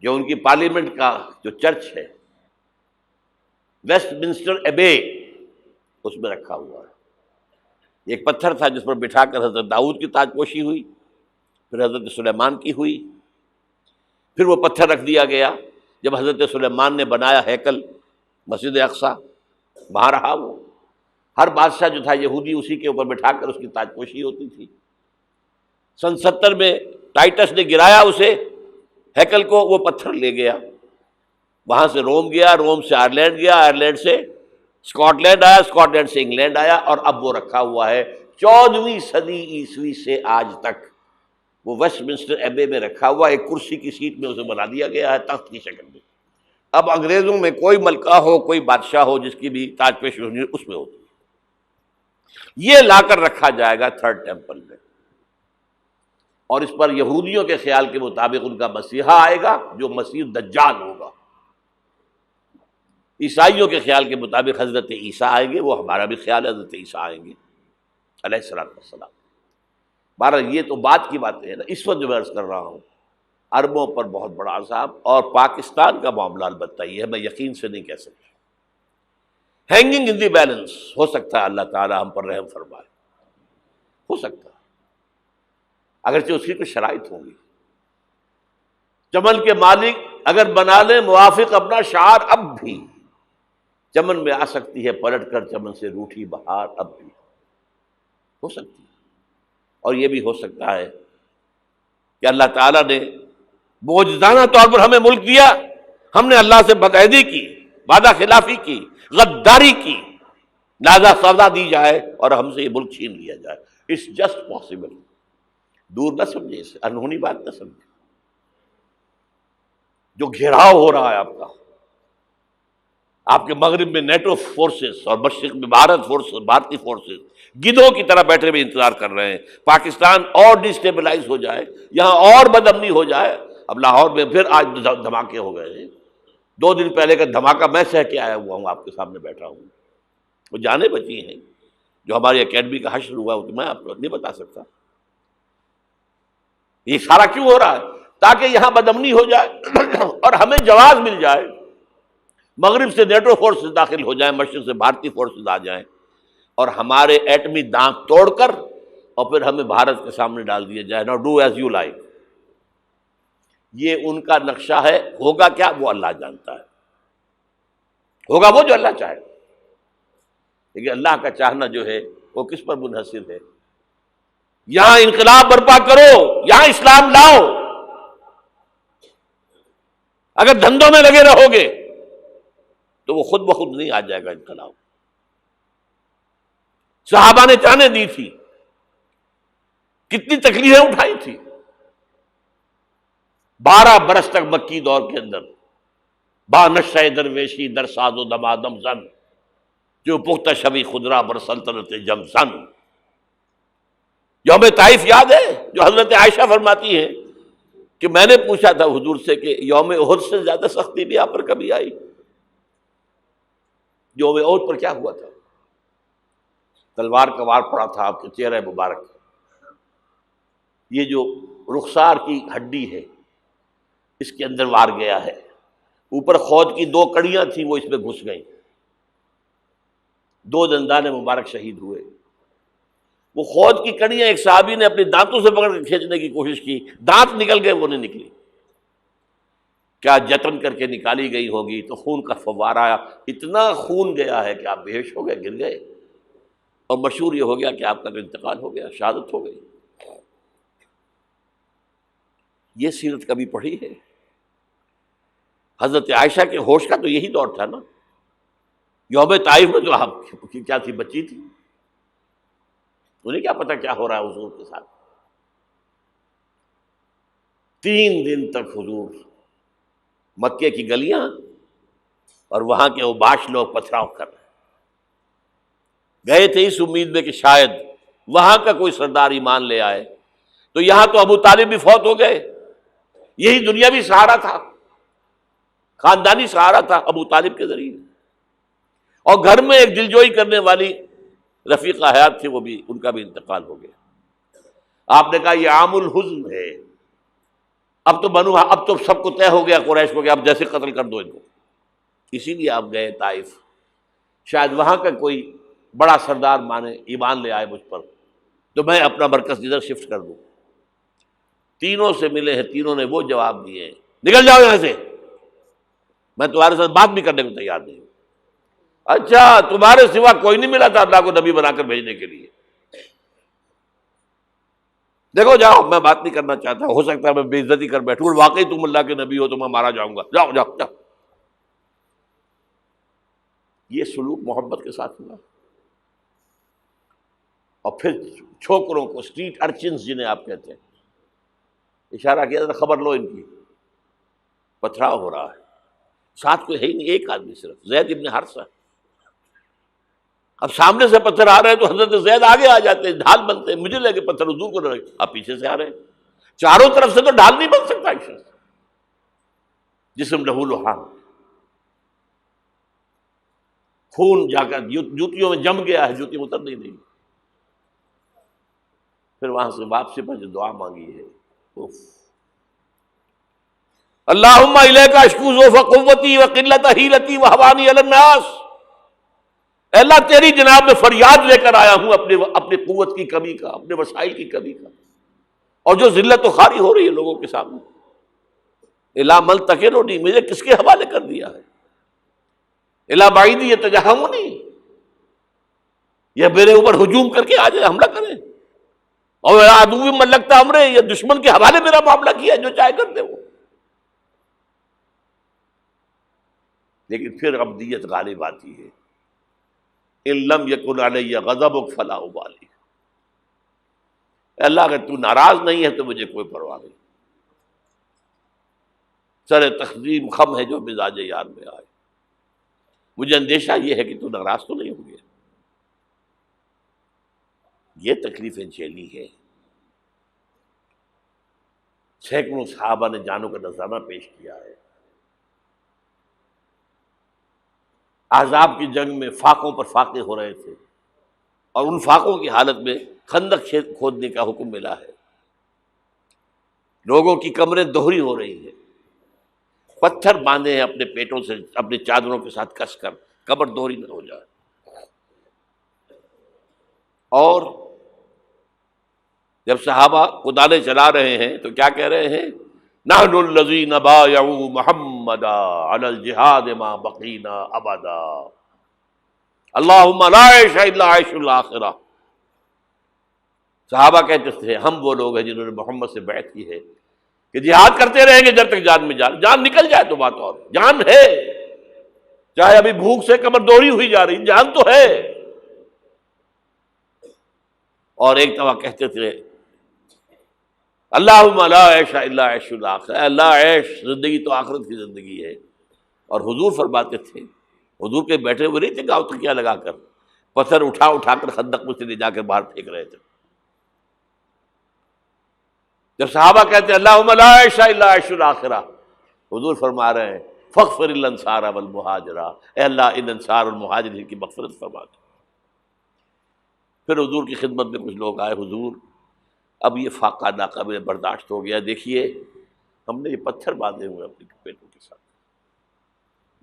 جو ان کی پارلیمنٹ کا جو چرچ ہے، ویسٹ منسٹر ایبے، اس میں رکھا ہوا ہے. ایک پتھر تھا جس پر بٹھا کر حضرت داؤد کی تاج پوشی ہوئی، پھر حضرت سلیمان کی ہوئی، پھر وہ پتھر رکھ دیا گیا جب حضرت سلیمان نے بنایا ہیکل مسجد اقصی، وہاں رہا وہ. ہر بادشاہ جو تھا یہودی اسی کے اوپر بٹھا کر اس کی تاج پوشی ہوتی تھی. سن 70 میں ٹائٹس نے گرایا اسے، ہیکل کو، وہ پتھر لے گیا، وہاں سے روم گیا، روم سے آئرلینڈ گیا، آئرلینڈ سے اسکاٹ لینڈ آیا، اسکاٹ لینڈ سے انگلینڈ آیا، اور اب وہ رکھا ہوا ہے 14ویں صدی عیسوی سے آج تک. وہ ویسٹ منسٹر ایبے میں رکھا ہوا، ایک کرسی کی سیٹ میں اسے بنا دیا گیا ہے تخت کی شکل میں. اب انگریزوں میں کوئی ملکہ ہو، کوئی بادشاہ ہو جس کی بھی تاج پوشی ہونی اس میں ہوتی. یہ لا کر رکھا جائے گا 3rd ٹیمپل میں، اور اس پر یہودیوں کے خیال کے مطابق ان کا مسیحا آئے گا جو مسیح دجال ہوگا. عیسائیوں کے خیال کے مطابق حضرت عیسیٰ آئیں گے، وہ ہمارا بھی خیال ہے حضرت عیسیٰ آئیں گے علیہ السلام. بہرحال یہ تو بات کی باتیں ہیں نا. اس وقت جو میں عرض کر رہا ہوں، عربوں پر بہت بڑا عذاب، اور پاکستان کا معاملہ البتہ یہ ہے، میں یقین سے نہیں کہہ سکتا. ہینگنگ ان دی بیلنس، ہو سکتا ہے اللہ تعالی ہم پر رحم فرمائے، ہو سکتا ہے، اگرچہ اس کی کچھ شرائط ہوں گی. چمن کے مالک اگر بنا لیں موافق اپنا شعار، اب بھی چمن میں آ سکتی ہے پلٹ کر چمن سے روٹھی بہار، اب بھی ہو سکتی ہے. اور یہ بھی ہو سکتا ہے کہ اللہ تعالیٰ نے معجزانہ طور پر ہمیں ملک دیا، ہم نے اللہ سے بدعہدی کی، وعدہ خلافی کی، غداری کی، لہذا سزا دی جائے اور ہم سے یہ ملک چھین لیا جائے. It's just possible. دور نہ سمجھے اسے، انہونی بات نہ سمجھے. جو گھیراؤ ہو رہا ہے آپ کا، آپ کے مغرب میں نیٹو فورسز اور مشرق میں بھارتی فورسز گدھوں کی طرح بیٹھے ہوئے انتظار کر رہے ہیں پاکستان اور ڈسٹیبلائز ہو جائے، یہاں اور بدامنی ہو جائے. اب لاہور میں پھر آج دھماکے ہو گئے ہیں. 2 دن پہلے کا دھماکہ میں سہ کے آیا ہوا ہوں، آپ کے سامنے بیٹھا ہوں. وہ جانیں بچی ہیں، جو ہماری اکیڈمی کا حشر ہوا وہ تو میں آپ کو نہیں بتا سکتا. یہ سارا کیوں ہو رہا ہے؟ تاکہ یہاں بدامنی ہو جائے اور ہمیں جواز مل جائے. مغرب سے نیٹو فورسز داخل ہو جائیں، مشرق سے بھارتی فورسز آ جائیں، اور ہمارے ایٹمی دانت توڑ کر اور پھر ہمیں بھارت کے سامنے ڈال دیا جائے. Now do as you like. یہ ان کا نقشہ ہے. ہوگا کیا وہ اللہ جانتا ہے، ہوگا وہ جو اللہ چاہے. لیکن اللہ کا چاہنا جو ہے وہ کس پر منحصر ہے؟ یہاں انقلاب برپا کرو، یہاں اسلام لاؤ. اگر دھندوں میں لگے رہو گے تو وہ خود بخود نہیں آ جائے گا انقلاب. صحابہ نے جانیں دی تھی، کتنی تکلیفیں اٹھائی تھی. 12 برس تک مکی دور کے اندر با نشہ درویشی در ساز و دمادم زن، جو پختہ شبی خدرا بر سلطنت جم زن. یوم طائف یاد ہے جو حضرت عائشہ فرماتی ہیں کہ میں نے پوچھا تھا حضور سے کہ یوم احد سے زیادہ سختی بھی آپ پر کبھی آئی؟ یوم احد پر کیا ہوا تھا؟ تلوار کا وار پڑا تھا آپ کے چہرہ مبارک، یہ جو رخسار کی ہڈی ہے اس کے اندر وار گیا ہے، اوپر خود کی 2 کڑیاں تھیں وہ اس میں گھس گئیں، 2 دندان مبارک شہید ہوئے۔ وہ خود کی کڑیاں ایک صحابی نے اپنے دانتوں سے پکڑ کے کھینچنے کی کوشش کی، دانت نکل گئے، وہ نہیں نکلی، کیا جتن کر کے نکالی گئی ہوگی تو خون کا فوارہ، اتنا خون گیا ہے کہ آپ بے ہوش ہو گئے، گر گئے، اور مشہور یہ ہو گیا کہ آپ کا انتقال ہو گیا، شہادت ہو گئی۔ یہ سیرت کبھی پڑھی ہے؟ حضرت عائشہ کے ہوش کا تو یہی دور تھا نا، یوم طائف میں جو آپ کی کیا تھی، بچی تھی، انہیں کیا پتا کیا ہو رہا ہے حضور کے ساتھ۔ 3 دن تک حضور مکے کی گلیاں اور وہاں کے اوباش لوگ پتھراؤ کر رہے گئے تھے اس امید میں کہ شاید وہاں کا کوئی سردار ایمان لے آئے، تو یہاں تو ابو طالب بھی فوت ہو گئے، یہی دنیاوی سہارا تھا، خاندانی سہارا تھا ابو طالب کے ذریعے، اور گھر میں ایک دلجوئی کرنے والی رفیقہ حیات تھی، وہ بھی، ان کا بھی انتقال ہو گیا۔ آپ نے کہا یہ عام الحزن ہے، اب تو سب کو طے ہو گیا قریش کو کہ اب جیسے قتل کر دو ان کو، اسی لیے آپ گئے طائف، شاید وہاں کا کوئی بڑا سردار مانے، ایمان لے آئے مجھ پر، تو میں اپنا مرکز ادھر شفٹ کر دوں۔ تینوں سے ملے ہیں، تینوں نے وہ جواب دیے، نکل جاؤ یہاں سے، میں تمہارے ساتھ بات بھی کرنے کو تیار نہیں ہوں۔ اچھا، تمہارے سوا کوئی نہیں ملا تھا اللہ کو نبی بنا کر بھیجنے کے لیے؟ دیکھو جاؤ، میں بات نہیں کرنا چاہتا، ہو سکتا ہے میں بے عزتی کر بیٹھوں، واقعی تم اللہ کے نبی ہو تو میں مارا جاؤں گا، جاؤ جاؤ جاؤ۔ یہ سلوک محبت کے ساتھ ہوا۔ اور پھر چھوکروں کو، اسٹریٹ ارچنز جنہیں آپ کہتے ہیں، اشارہ کیا تھا، خبر لو ان کی، پتھراؤ ہو رہا ہے، ساتھ کوئی ہے ہی نہیں، ایک آدمی صرف، زید ابن حارثہ۔ اب سامنے سے پتھر آ رہے ہیں تو حضرت زید آگے آ جاتے ہیں، ڈھال بنتے ہیں، مجھے لگے پتھر حضور کو لگے، آپ پیچھے سے آ رہے ہیں، چاروں طرف سے تو ڈھال نہیں بن سکتا ایک شخص، جسم لہو لہان، خون جا کر جوتیوں میں جم گیا ہے، جوتی اتر نہیں رہی۔ پھر وہاں سے واپسی پر جو دعا مانگی ہے، اللہم الیک اشکو ضعف قوتی وقلت حیلتی وہوانی علی الناس، اے اللہ تیری جناب میں فریاد لے کر آیا ہوں اپنی قوت کی کمی کا، اپنے وسائل کی کمی کا، اور جو ذلت و خواری ہو رہی ہے لوگوں کے سامنے، الا من تکلنی، مجھے کس کے حوالے کر دیا ہے، الا بعیدی یتجہمنی، یہ میرے اوپر ہجوم کر کے آ جائے، حملہ کرے، اور عدو من لگتا امرے، یہ دشمن کے حوالے میرا معاملہ کیا، جو چاہے کر دے وہ۔ لیکن پھر عبدیت غالب آتی ہے، ان لم یکن علی غضبک فلا ابالی، اللہ اگر تو ناراض نہیں ہے تو مجھے کوئی پرواہ نہیں، سر تقسیم خم ہے جو مزاج یار میں آئے، مجھے اندیشہ یہ ہے کہ تو ناراض تو نہیں ہو گیا۔ یہ تکلیفیں جھیلی ہے، سینکڑوں صحابہ نے جانوں کا نذرانہ پیش کیا ہے، احزاب کی جنگ میں فاقوں پر فاقے ہو رہے تھے، اور ان فاقوں کی حالت میں خندق کھودنے کا حکم ملا ہے، لوگوں کی کمریں دوہری ہو رہی ہیں، پتھر باندھے ہیں اپنے پیٹوں سے، اپنی چادروں کے ساتھ کس کر، کمر دوہری نہ ہو جائے۔ اور جب صحابہ کدالیں چلا رہے ہیں تو کیا کہہ رہے ہیں، نحن الذین بایعوا محمدا علی الجہاد ما بقینا ابدا، اللہم لا عیش الا عیش الاخرہ۔ صحابہ کہتے تھے ہم وہ لوگ ہیں جنہوں نے محمد سے بیعت کی ہے کہ جہاد کرتے رہیں گے جب تک جان میں جان نکل جائے تو بات اور، جان ہے، چاہے ابھی بھوک سے کمر دوہری ہوئی جا رہی، جان تو ہے۔ اور ایک دفعہ کہتے تھے اللہم لا عیش الا عیش الاخرہ، اللہ عیش، زندگی تو آخرت کی زندگی ہے۔ اور حضور فرماتے تھے، حضور کے بیٹھے ہوئے نہیں تھے گاؤں تکیہ لگا کر، پتھر اٹھا اٹھا کر خندق میں سے لے جا کر باہر پھینک رہے تھے۔ جب صحابہ کہتے ہیں اللہم لا عیش الا عیش الآخرہ، حضور فرما رہے ہیں فاغفر الانصار والمہاجرہ، اے اللہ ان انصار اور مہاجرین کی مغفرت فرما دے۔ پھر حضور کی خدمت میں کچھ لوگ آئے، حضور اب یہ فاقہ ناقابل برداشت ہو گیا، دیکھیے ہم نے یہ پتھر باندھے ہوئے اپنی پیٹوں کے ساتھ۔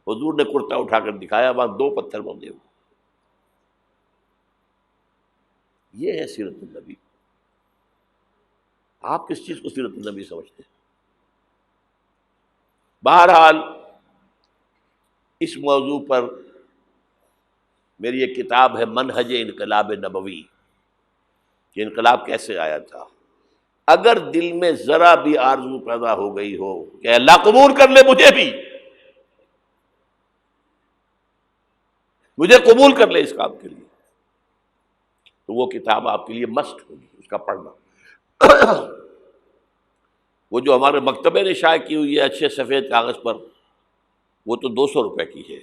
حضور نے کرتا اٹھا کر دکھایا، وہاں 2 پتھر باندھے ہوئے۔ یہ ہے سیرت النبی۔ آپ کس چیز کو سیرت النبی سمجھتے ہیں؟ بہرحال اس موضوع پر میری ایک کتاب ہے منہج انقلاب نبوی، کہ انقلاب کیسے آیا تھا۔ اگر دل میں ذرا بھی آرزو پیدا ہو گئی ہو کہ اللہ قبول کر لے مجھے بھی، مجھے قبول کر لے اس کام کے لیے، تو وہ کتاب آپ کے لیے مسٹ ہوگی، اس کا پڑھنا۔ وہ جو ہمارے مکتبے نے شائع کی ہوئی ہے اچھے سفید کاغذ پر، وہ تو 200 روپے کی ہے،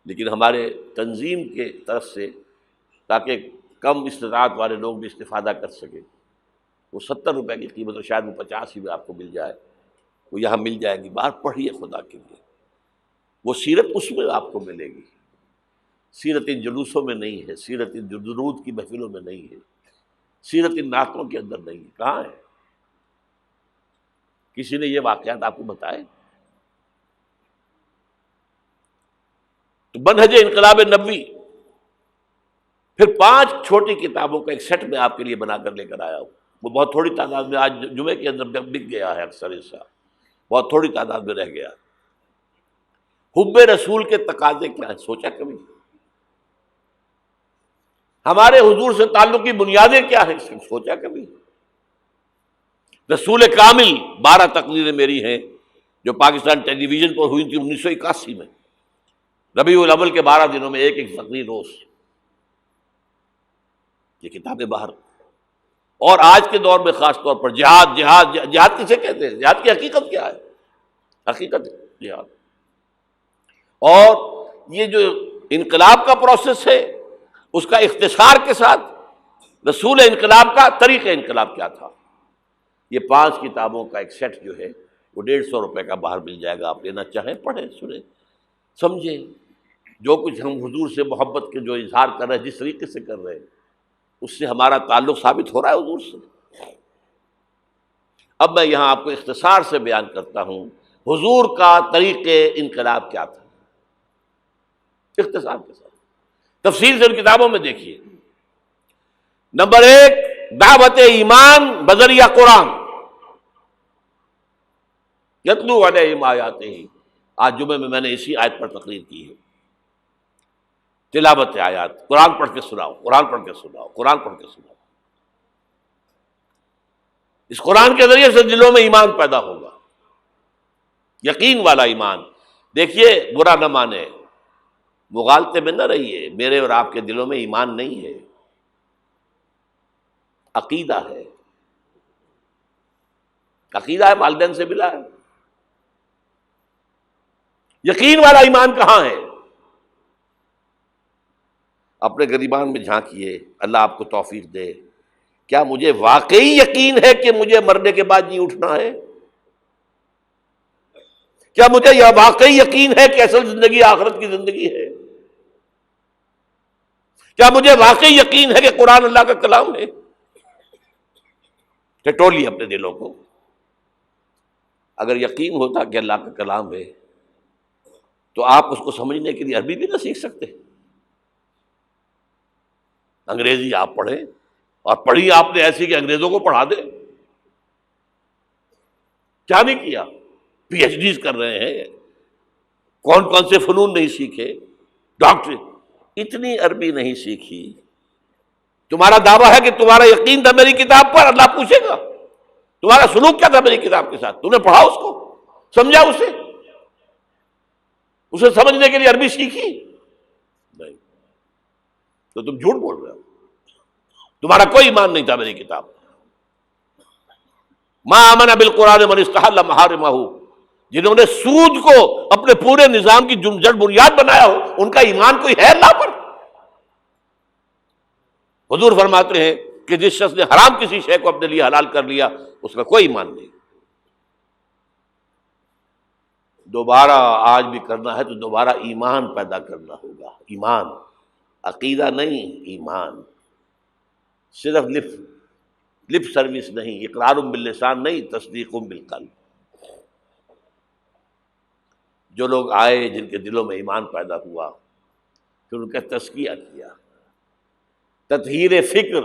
لیکن ہمارے تنظیم کے طرف سے تاکہ کم استطاعت والے لوگ بھی استفادہ کر سکیں، وہ 70 روپے کی قیمت، اور شاید وہ 50 ہی میں آپ کو مل جائے، وہ یہاں مل جائے گی۔ باہر پڑھیے خدا کے لیے، وہ سیرت اس میں آپ کو ملے گی، سیرت ان جلوسوں میں نہیں ہے، سیرت ان درود کی محفلوں میں نہیں ہے، سیرت ان نعتوں کے اندر نہیں ہے۔ کہاں ہے؟ کسی نے یہ واقعات آپ کو بتائے؟ تو منہج انقلاب نبوی، پھر 5 چھوٹی کتابوں کا ایک سیٹ میں آپ کے لیے بنا کر لے کر آیا ہوں۔ وہ بہت تھوڑی تعداد میں آج جمعے کے اندر بک گیا ہے، اکثر حصہ بہت تھوڑی تعداد میں رہ گیا۔ حب رسول کے تقاضے کیا ہیں، سوچا کبھی؟ ہمارے حضور سے تعلق کی بنیادیں کیا ہیں، سوچا کبھی؟ رسول کامل 12 تقریریں میری ہیں جو پاکستان ٹیلی ویژن پر ہوئی تھی 1981 میں، ربیع الاول کے 12 دنوں میں ایک تقریر روز۔ یہ کتابیں باہر، اور آج کے دور میں خاص طور پر جہاد کسے کہتے ہیں؟ جہاد کی حقیقت کیا ہے؟ حقیقت جہاد، اور یہ جو انقلاب کا پروسیس ہے اس کا اختصار کے ساتھ رسول انقلاب کا طریقہ انقلاب کیا تھا۔ یہ 5 کتابوں کا ایک سیٹ جو ہے وہ 150 روپے کا باہر مل جائے گا، آپ لینا چاہیں پڑھیں، سنیں، سمجھیں۔ جو کچھ ہم حضور سے محبت کے جو اظہار کر رہے ہیں، جس طریقے سے کر رہے ہیں، اس سے ہمارا تعلق ثابت ہو رہا ہے حضور سے۔ اب میں یہاں آپ کو اختصار سے بیان کرتا ہوں حضور کا طریق انقلاب کیا تھا، اختصار کے ساتھ۔ تفصیل سے ان کتابوں میں دیکھیے۔ نمبر 1، دعوت ایمان بذریعہ قرآن، یتلو علیہم آیاتہ۔ آج جمعے میں نے اسی آیت پر تقریر کی ہے، تلاوت آیات، قرآن پڑھ کے سناؤ، قرآن پڑھ کے سناؤ، قرآن پڑھ کے سناؤ۔ اس قرآن کے ذریعے سے دلوں میں ایمان پیدا ہوگا، یقین والا ایمان۔ دیکھیے، برا نہ مانے، مغالطے میں نہ رہیے، میرے اور آپ کے دلوں میں ایمان نہیں ہے، عقیدہ ہے، عقیدہ ہے، والدین سے ملا ہے۔ یقین والا ایمان کہاں ہے؟ اپنے گریبان میں جھانکیے، اللہ آپ کو توفیق دے۔ کیا مجھے واقعی یقین ہے کہ مجھے مرنے کے بعد جی اٹھنا ہے؟ کیا مجھے یہ واقعی یقین ہے کہ اصل زندگی آخرت کی زندگی ہے؟ کیا مجھے واقعی یقین ہے کہ قرآن اللہ کا کلام ہے؟ ٹٹولیے اپنے دلوں کو۔ اگر یقین ہوتا کہ اللہ کا کلام ہے تو آپ اس کو سمجھنے کے لیے عربی بھی نہ سیکھ سکتے؟ انگریزی آپ پڑھیں، اور پڑھی آپ نے ایسی کہ انگریزوں کو پڑھا دیں؟ کیا نہیں کیا؟ پی ایچ ڈیز کر رہے ہیں، کون کون سے فنون نہیں سیکھے، ڈاکٹر، اتنی عربی نہیں سیکھی۔ تمہارا دعویٰ ہے کہ تمہارا یقین تھا میری کتاب پر، اللہ پوچھے گا تمہارا سلوک کیا تھا میری کتاب کے ساتھ؟ تم نے پڑھا اس کو، سمجھا اسے سمجھنے کے لیے عربی سیکھی؟ نہیں، تو تم جھوٹ بول رہے ہو، تمہارا کوئی ایمان نہیں تھا میری کتاب۔ ما آمن بالقرآن من استحل محارمہ، جنہوں نے سود کو اپنے پورے نظام کی جڑ بنیاد بنایا ہو، ان کا ایمان کوئی ہے اللہ پر؟ حضور فرماتے ہیں کہ جس شخص نے حرام کسی شے کو اپنے لیے حلال کر لیا اس کا کوئی ایمان نہیں۔ دوبارہ آج بھی کرنا ہے تو دوبارہ ایمان پیدا کرنا ہوگا، ایمان، عقیدہ نہیں، ایمان، صرف لپ سروس نہیں، اقرار باللسان نہیں، تصدیق بالقلب۔ جو لوگ آئے جن کے دلوں میں ایمان پیدا ہوا، پھر ان کا تزکیہ کیا، تطہیر فکر،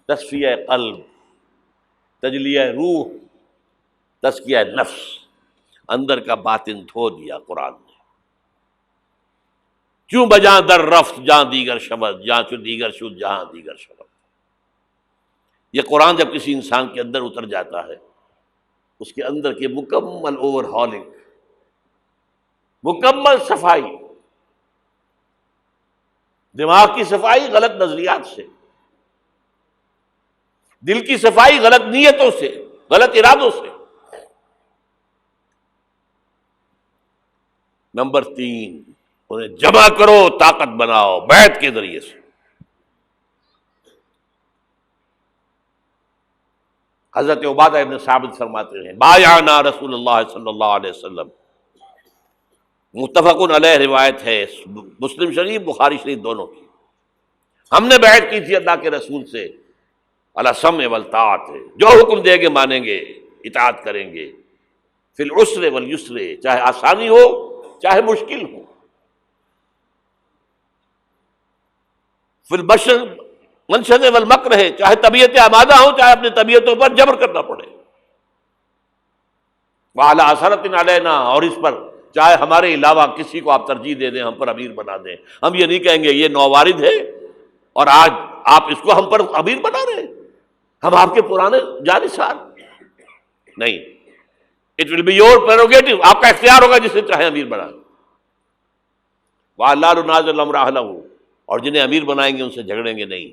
تصفیہ قلب، تجلیہ روح، تزکیہ نفس، اندر کا باطن دھو دیا قرآن نے۔ کیوں بجاں در رفت جہاں دیگر شبد، جہاں چو دیگر شد جہاں دیگر شبد۔ یہ قرآن جب کسی انسان کے اندر اتر جاتا ہے، اس کے اندر کی مکمل اوور ہالنگ، مکمل صفائی، دماغ کی صفائی غلط نظریات سے، دل کی صفائی غلط نیتوں سے، غلط ارادوں سے۔ نمبر 3، انہیں جمع کرو، طاقت بناؤ بیعت کے ذریعے سے۔ حضرت عبادہ ابن ثابت فرماتے ہیں بایعنا رسول اللہ صلی اللہ علیہ وسلم، متفق علیہ روایت ہے، مسلم شریف بخاری شریف دونوں کی، ہم نے بیعت کی تھی اللہ کے رسول سے، علی السمع والطاعت، جو حکم دیں گے مانیں گے، اطاعت کریں گے، فی العسر والیسر، چاہے آسانی ہو چاہے مشکل ہو، فی البشر منشد والمکر، چاہے طبیعتیں آمادہ ہوں چاہے اپنی طبیعتوں پر جبر کرنا پڑے، وعلی اثرۃ علینا، اور اس پر چاہے ہمارے علاوہ کسی کو آپ ترجیح دے دیں، ہم پر امیر بنا دیں، ہم یہ نہیں کہیں گے یہ نووارد ہے اور آج آپ اس کو ہم پر امیر بنا رہے ہیں، ہم آپ کے پرانے جانثار نہیں، it will be your prerogative, آپ کا اختیار ہوگا جسے چاہے امیر بنائیں، وَأَلَّا نُنَازِعَ الْأَمْرَ أَهْلَهُ، اور جنہیں امیر بنائیں گے ان سے جھگڑیں گے نہیں،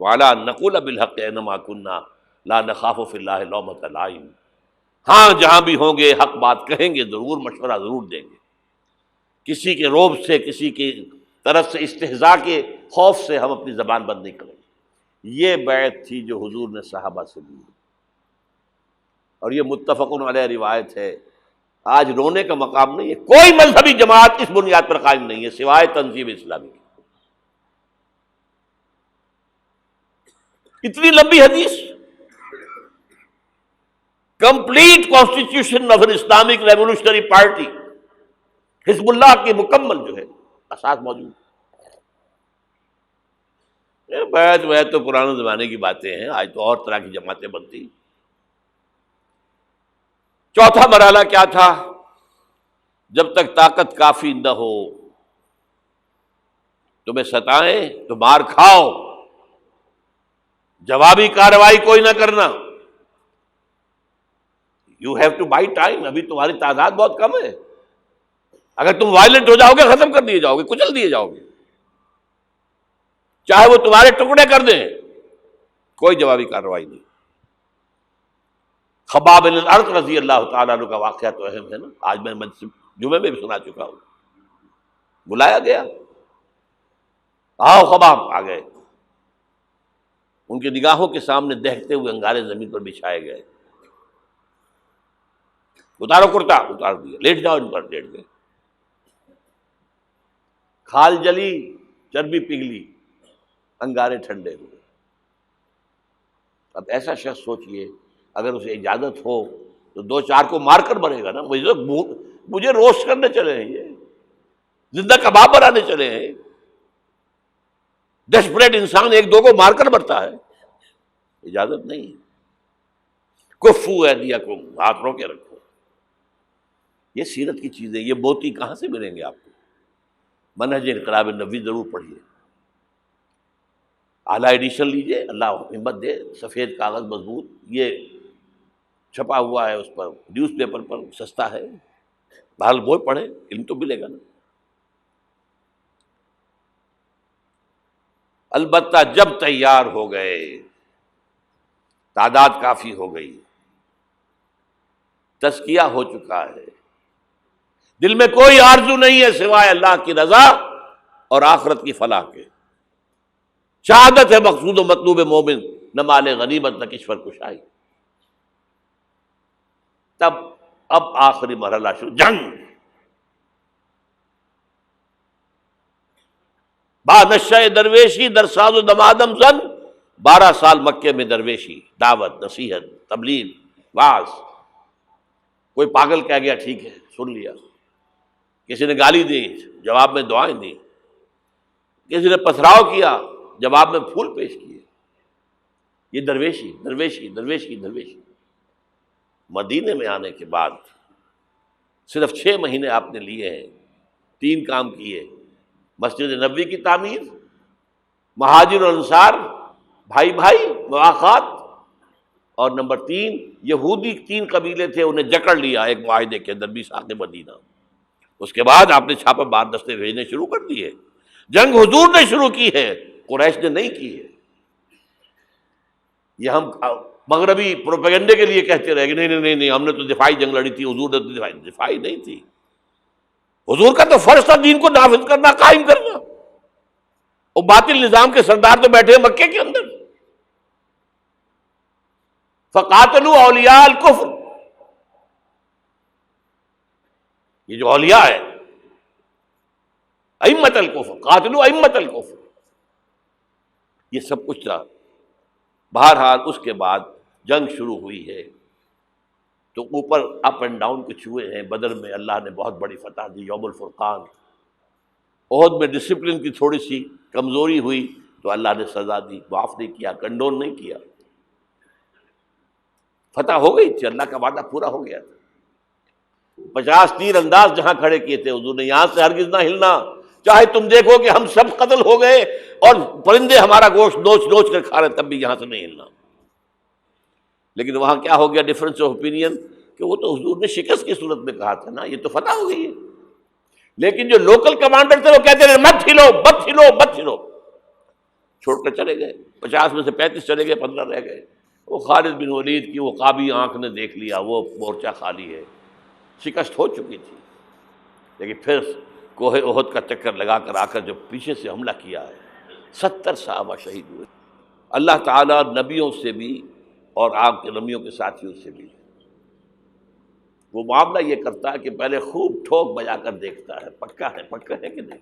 وَعَلَىٰ أَن نَّقُولَ بِالْحَقِّ أَيْنَمَا كُنَّا لَا نَخَافُ فِي اللَّهِ لَوْمَةَ لَائِمٍ، ہاں جہاں بھی ہوں گے حق بات کہیں گے، ضرور مشورہ ضرور دیں گے، کسی کے روب سے، کسی کی طرف سے استہزاء کے خوف سے ہم اپنی زبان بند نہیں کریں گے۔ یہ بیعت تھی جو حضور نے صحابہ سے لی، اور یہ متفق علیہ روایت ہے۔ آج رونے کا مقام نہیں ہے، کوئی مذہبی جماعت اس بنیاد پر قائم نہیں ہے سوائے تنظیم اسلامی کی۔ اتنی لمبی حدیث، complete constitution of an Islamic revolutionary party, حزب اللہ کی مکمل جو ہے اساس موجود ہے۔ بیعت تو پرانے زمانے کی باتیں ہیں، آج تو اور طرح کی جماعتیں بنتی۔ چوتھا مرحلہ کیا تھا؟ جب تک طاقت کافی نہ ہو، تمہیں ستائیں تو مار کھاؤ، جوابی کارروائی کوئی نہ کرنا، you have to buy time, ابھی تمہاری تعداد بہت کم ہے، اگر تم وائلنٹ ہو جاؤ گے ختم کر دیے جاؤ گے، کچل دیے جاؤ گے، چاہے وہ تمہارے ٹکڑے کر دیں، کوئی جوابی کارروائی نہیں۔ خباب بن الارت رضی اللہ تعالیٰ عنہ کا واقعہ تو اہم ہے نا، آج میں جمعے میں بھی سنا چکا ہوں۔ بلایا گیا، آؤ خباب، آ گئے، ان کی نگاہوں کے سامنے دہتے ہوئے انگارے زمین پر بچھائے گئے، اتارو کرتا، اتار دیا، لیٹ جاؤ ان پر، لیٹ گئے، کھال جلی، چربی پگھلی، انگارے ٹھنڈے ہوئے۔ اب ایسا شخص سوچئے اگر اسے اجازت ہو تو 2-4 کو مار کر مرے گا نا، مجھے روسٹ کرنے چلے ہیں، یہ زندہ کباب بنانے چلے ہیں، ڈیسپریٹ انسان 1-2 کو مار کر مرتا ہے، اجازت نہیں ہے۔ کفو ایدیکم، ہاتھ رو کے رکھو۔ یہ سیرت کی چیزیں، یہ موتی کہاں سے ملیں گے آپ کو؟ منہج انقلاب نبوی ضرور پڑھیے، اعلیٰ ایڈیشن لیجئے، اللہ ہمت دے، سفید کاغذ مضبوط، یہ چھپا ہوا ہے اس پر، نیوز پیپر پر سستا ہے، بہرحال وہ پڑھیں، علم تو ملے گا نا۔ البتہ جب تیار ہو گئے، تعداد کافی ہو گئی، تزکیہ ہو چکا ہے، دل میں کوئی آرزو نہیں ہے سوائے اللہ کی رضا اور آخرت کی فلاح کے، شہادت ہے مقصود و مطلوب مومن، نہ مال غنیمت نہ کشور کشائی۔ تب اب آخری مرحلہ شروع، جنگ۔ با نشہ درویشی در ساز و دمادم زن، 12 سال مکے میں درویشی، دعوت، نصیحت، تبلیغ، وعظ۔ کوئی پاگل کہہ گیا ٹھیک ہے سن لیا، کسی نے گالی دی جواب میں دعائیں دی، کسی نے پتھراؤ کیا جواب میں پھول پیش کیے۔ یہ درویشی درویشی درویشی درویشی۔ مدینے میں آنے کے بعد صرف 6 مہینے آپ نے لیے ہیں، 3 کام کیے: مسجد نبوی کی تعمیر، مہاجر اور انصار بھائی بھائی مواخات، اور نمبر 3 یہودی 3 قبیلے تھے انہیں جکڑ لیا ایک معاہدے کے اندر میثاق مدینہ۔ اس کے بعد آپ نے چھاپہ مار دستے بھیجنے شروع کر دیے۔ جنگ حضور نے شروع کی ہے، قریش نے نہیں کی ہے۔ یہ ہم مغربی پروپیگنڈے کے لیے کہتے رہے کہ نہیں ہم نے تو دفاعی جنگ لڑی تھی، حضور نے تو دفاعی نہیں تھی۔ حضور کا تو فرض تھا دین کو نافذ کرنا، قائم کرنا۔ اور باطل نظام کے سردار تو بیٹھے ہیں مکے کے اندر۔ فقاتلوا اولیاء الکفر، یہ جو اولیاء ہے ائمۃ الکفر، قاتلوا ائمۃ الکفر، یہ سب کچھ تھا۔ بہرحال اس کے بعد جنگ شروع ہوئی ہے تو اوپر اپ اینڈ ڈاؤن کچھ ہوئے ہیں۔ بدر میں اللہ نے بہت بڑی فتح دی، یوم الفرقان۔ احد میں ڈسپلن کی تھوڑی سی کمزوری ہوئی تو اللہ نے سزا دی، معاف نہیں کیا، کنڈون نہیں کیا۔ فتح ہو گئی تھی، اللہ کا وعدہ پورا ہو گیا تھا۔ 50 تیر انداز جہاں کھڑے کیے تھے حضور نے، یہاں سے ہرگز نہ ہلنا، چاہے تم دیکھو کہ ہم سب قتل ہو گئے اور پرندے ہمارا گوشت نوچ نوچ کر کھا رہے، تب بھی یہاں سے نہیں ہلنا۔ لیکن وہاں کیا ہو گیا ڈفرنس آف اوپینین کہ وہ تو حضور نے شکست کی صورت میں کہا تھا نا، یہ تو فتح ہو گئی ہے۔ لیکن جو لوکل کمانڈر تھے وہ کہتے رہے مت ہلو مت ہلو مت ہلو، چھوڑ کر چلے گئے۔ 50 میں سے 35 چلے گئے، 15 رہ گئے۔ وہ خالد بن ولید کی وہ قابی آنکھ نے دیکھ لیا وہ مورچہ خالی ہے، شکست ہو چکی تھی۔ لیکن پھر کوہ احد کا چکر لگا کر آ کر جو پیچھے سے حملہ کیا ہے، 70 صحابہ شہید ہوئے۔ اللہ تعالیٰ نبیوں سے بھی اور آپ کے نبیوں کے ساتھیوں سے بھی وہ معاملہ یہ کرتا ہے کہ پہلے خوب ٹھوک بجا کر دیکھتا ہے پکا ہے کہ نہیں۔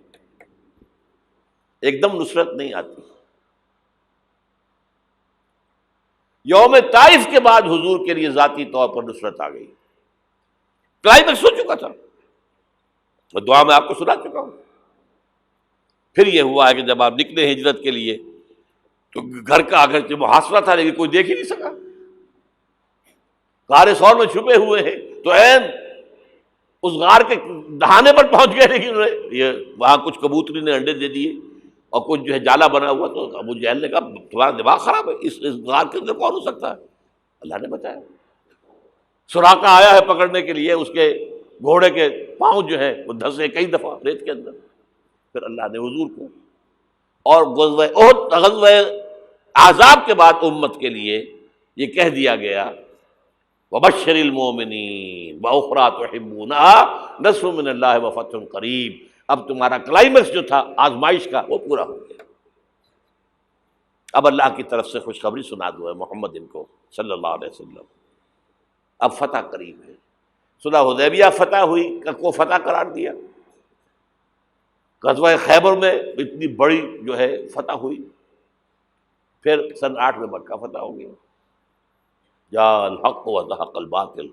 ایک دم نصرت نہیں آتی۔ یوم طائف کے بعد حضور کے لیے ذاتی طور پر نصرت آ گئی۔ کلائمیکس ہو چکا تھا، میں دعا میں آپ کو سنا چکا ہوں۔ پھر یہ ہوا ہے کہ جب آپ نکلے ہجرت کے لیے تو گھر کا اگرچہ محاصرہ تھا لیکن کوئی دیکھ ہی نہیں سکا، غار ثور میں چھپے ہوئے ہیں تو عین اس غار کے دہانے پر پہنچ گئے، لیکن یہ وہاں کچھ کبوتری نے انڈے دے دیے اور کچھ جو ہے جالا بنا ہوا، تو ابو جہل نے کہا تمہارا دماغ خراب ہے، اس غار کے اندر کون ہو سکتا ہے؟ اللہ نے بتایا۔ سراقہ آیا ہے پکڑنے کے لیے، اس کے گھوڑے کے پاؤں جو ہے وہ دھسے کئی دفعہ ریت کے اندر۔ پھر اللہ نے حضور کو اور غزوہ احد، غزوہ احزاب کے بعد امت کے لیے یہ کہہ دیا گیا وبشر المؤمنین واخری تحبونها نصر من اللہ وفتح قریب۔ اب تمہارا کلائمیکس جو تھا آزمائش کا وہ پورا ہو گیا۔ اب اللہ کی طرف سے خوشخبری سنا دو ہے محمد ان کو صلی اللہ علیہ وسلم، اب فتح قریب ہے۔ صلح حدیبیہ فتح ہوئی کو فتح قرار دیا، غزوہ خیبر میں اتنی بڑی جو ہے فتح ہوئی، پھر سن 8 میں مکہ فتح ہو گیا۔ جاء الحق وزهق الباطل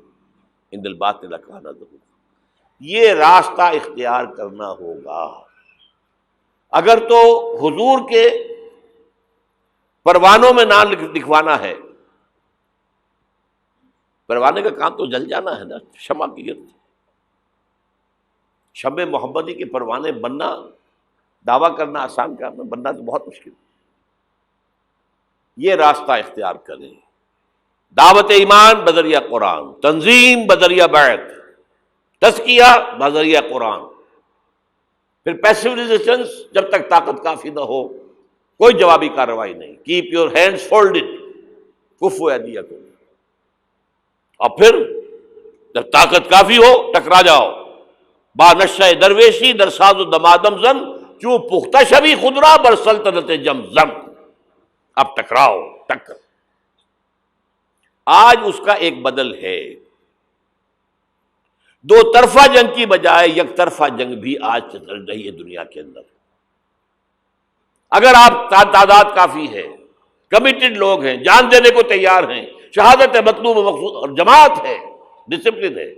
ان الباطل کان زہوقا۔ یہ راستہ اختیار کرنا ہوگا۔ اگر تو حضور کے پروانوں میں نام لکھوانا ہے، پروانے کا کام تو جل جانا ہے نا، شمع کی گرد، شمع محمدی کے پروانے بننا، دعویٰ کرنا آسان کام ہے، بننا تو بہت مشکل۔ یہ راستہ اختیار کریں، دعوت ایمان بذریعہ قرآن، تنظیم بذریعہ بیعت، تزکیہ بذریعہ قرآن، پھر پیسو ریزسٹنس جب تک طاقت کافی نہ ہو کوئی جوابی کارروائی نہیں، کیپ یور ہینڈز فولڈڈ کفوا ایدیکم، اور پھر جب طاقت کافی ہو ٹکرا جاؤ۔ با نشہ درویشی در ساز و دمادم زن چوں پختہ شبی خدرا بر سلطنت جمزم۔ اب ٹکراؤ، ٹکر۔ آج اس کا ایک بدل ہے، دو طرفہ جنگ کی بجائے یک طرفہ جنگ بھی آج چل رہی ہے دنیا کے اندر۔ اگر آپ تعداد کافی ہے، کمیٹڈ لوگ ہیں، جان دینے کو تیار ہیں، شہادت مطلوب و مقصود اور جماعت ہے، ڈسپلن ہے،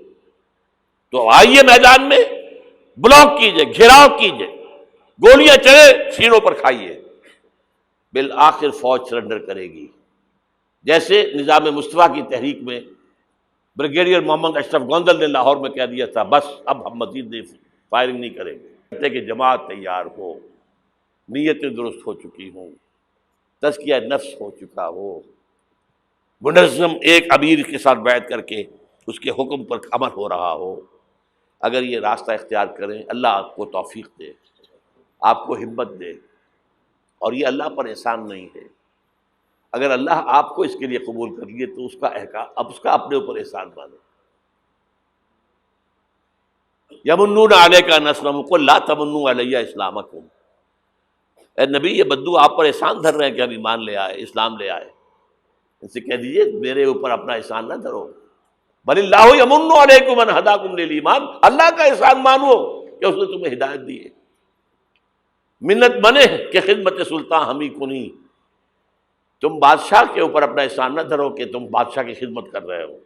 تو آئیے میدان میں، بلاک کیجئے، گھیراؤ کیجئے، گولیاں چلے سینوں پر کھائیے، بالآخر فوج سرنڈر کرے گی۔ جیسے نظام مصطفیٰ کی تحریک میں بریگیڈیئر محمد اشرف گوندل نے لاہور میں کہہ دیا تھا، بس اب ہم مزید فائرنگ نہیں کریں گے، کہ جماعت تیار ہو، نیتیں درست ہو چکی ہوں، تزکیہ نفس ہو چکا ہو، منظم ایک امیر کے ساتھ بیعت کر کے اس کے حکم پر عمل ہو رہا ہو۔ اگر یہ راستہ اختیار کریں، اللہ آپ کو توفیق دے، آپ کو ہمت دے، اور یہ اللہ پر احسان نہیں ہے۔ اگر اللہ آپ کو اس کے لیے قبول کر لیے تو اس کا احکام، اب اس کا اپنے اوپر احسان مانو۔ یمنون علیک ان اسلموا قل لا تمنوا علی اسلامکم، اے نبی یہ بدو آپ پر احسان دھر رہے ہیں کہ ہم ایمان لے آئے، اسلام لے آئے، ان سے کہہ دیجیے میرے اوپر اپنا احسان نہ دھرو، بل اللہ یمن علیکم ان ہداکم للایمان، اللہ کا احسان مانو کہ اس نے تمہیں ہدایت دی ہے۔ منت بنے کہ خدمت سلطان ہمیں کنی، تم بادشاہ کے اوپر اپنا احسان نہ دھرو کہ تم بادشاہ کی خدمت کر رہے ہو۔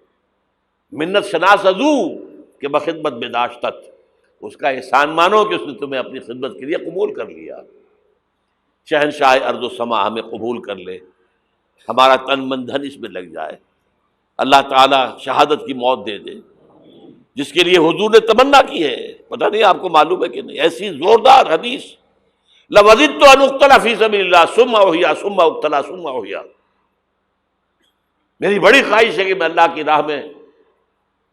منت شناس ازو کہ بخدمت بداشتت، اس کا احسان مانو کہ اس نے تمہیں اپنی خدمت کے لیے قبول کر لیا۔ شہنشاہ ارض و سما ہمیں قبول کر لے، ہمارا تن من دھن اس میں لگ جائے، اللہ تعالیٰ شہادت کی موت دے دے، جس کے لیے حضور نے تمنا کی ہے۔ پتہ نہیں آپ کو معلوم ہے کہ نہیں، ایسی زوردار حدیث، لَوَدِدتُّ أَنْ أُقْتَلَ فِي سَبِيلِ اللَّهِ ثُمَّ أُحْيَا ثُمَّ أُقْتَلَ ثُمَّ أُحْيَا، میری بڑی خواہش ہے کہ میں اللہ کی راہ میں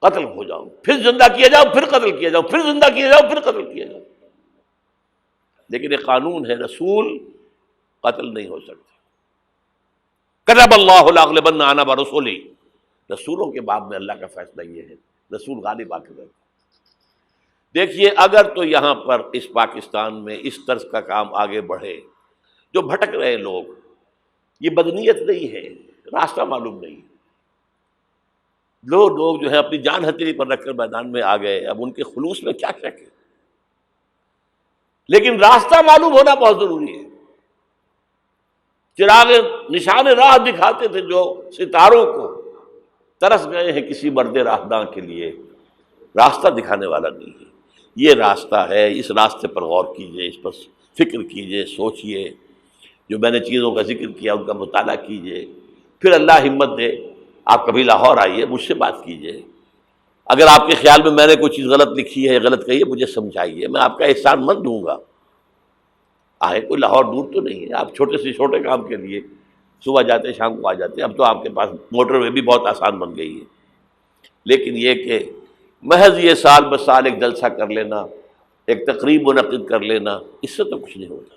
قتل ہو جاؤں، پھر زندہ کیا جاؤں، پھر قتل کیا جاؤں، پھر زندہ کیا جاؤں، پھر قتل کیا جاؤں۔ لیکن ایک قانون ہے، رسول قتل نہیں ہو سکتے۔ کتب اللہ لأغلبن انا ورسلی، رسولوں کے باب میں اللہ کا فیصلہ یہ ہے، رسول غالب آ کے رہتے۔ دیکھیے اگر تو یہاں پر اس پاکستان میں اس طرز کا کام آگے بڑھے، جو بھٹک رہے لوگ، یہ بدنیت نہیں ہے، راستہ معلوم نہیں، لوگ جو ہیں اپنی جان ہتھیلی پر رکھ کر میدان میں آ گئے، اب ان کے خلوص میں کیا شک ہے، لیکن راستہ معلوم ہونا بہت ضروری ہے۔ چراغ نشان راہ دکھاتے تھے جو ستاروں کو، ترس گئے ہیں کسی مرد راہداں کے لیے، راستہ دکھانے والا نہیں ہے۔ یہ راستہ ہے، اس راستے پر غور کیجئے، اس پر فکر کیجئے، سوچئے، جو میں نے چیزوں کا ذکر کیا ان کا مطالعہ کیجئے، پھر اللہ ہمت دے، آپ کبھی لاہور آئیے، مجھ سے بات کیجئے، اگر آپ کے خیال میں نے کوئی چیز غلط لکھی ہے یا غلط کہی ہے مجھے سمجھائیے، میں آپ کا احسان مند ہوں گا۔ آئے، کوئی لاہور دور تو نہیں ہے، آپ چھوٹے سے چھوٹے کام کے لیے صبح جاتے شام کو آ جاتے، اب تو آپ کے پاس موٹر وے بھی بہت آسان بن گئی ہے۔ لیکن یہ کہ محض یہ سال بہ سال ایک جلسہ کر لینا، ایک تقریب منعقد کر لینا، اس سے تو کچھ نہیں ہوتا۔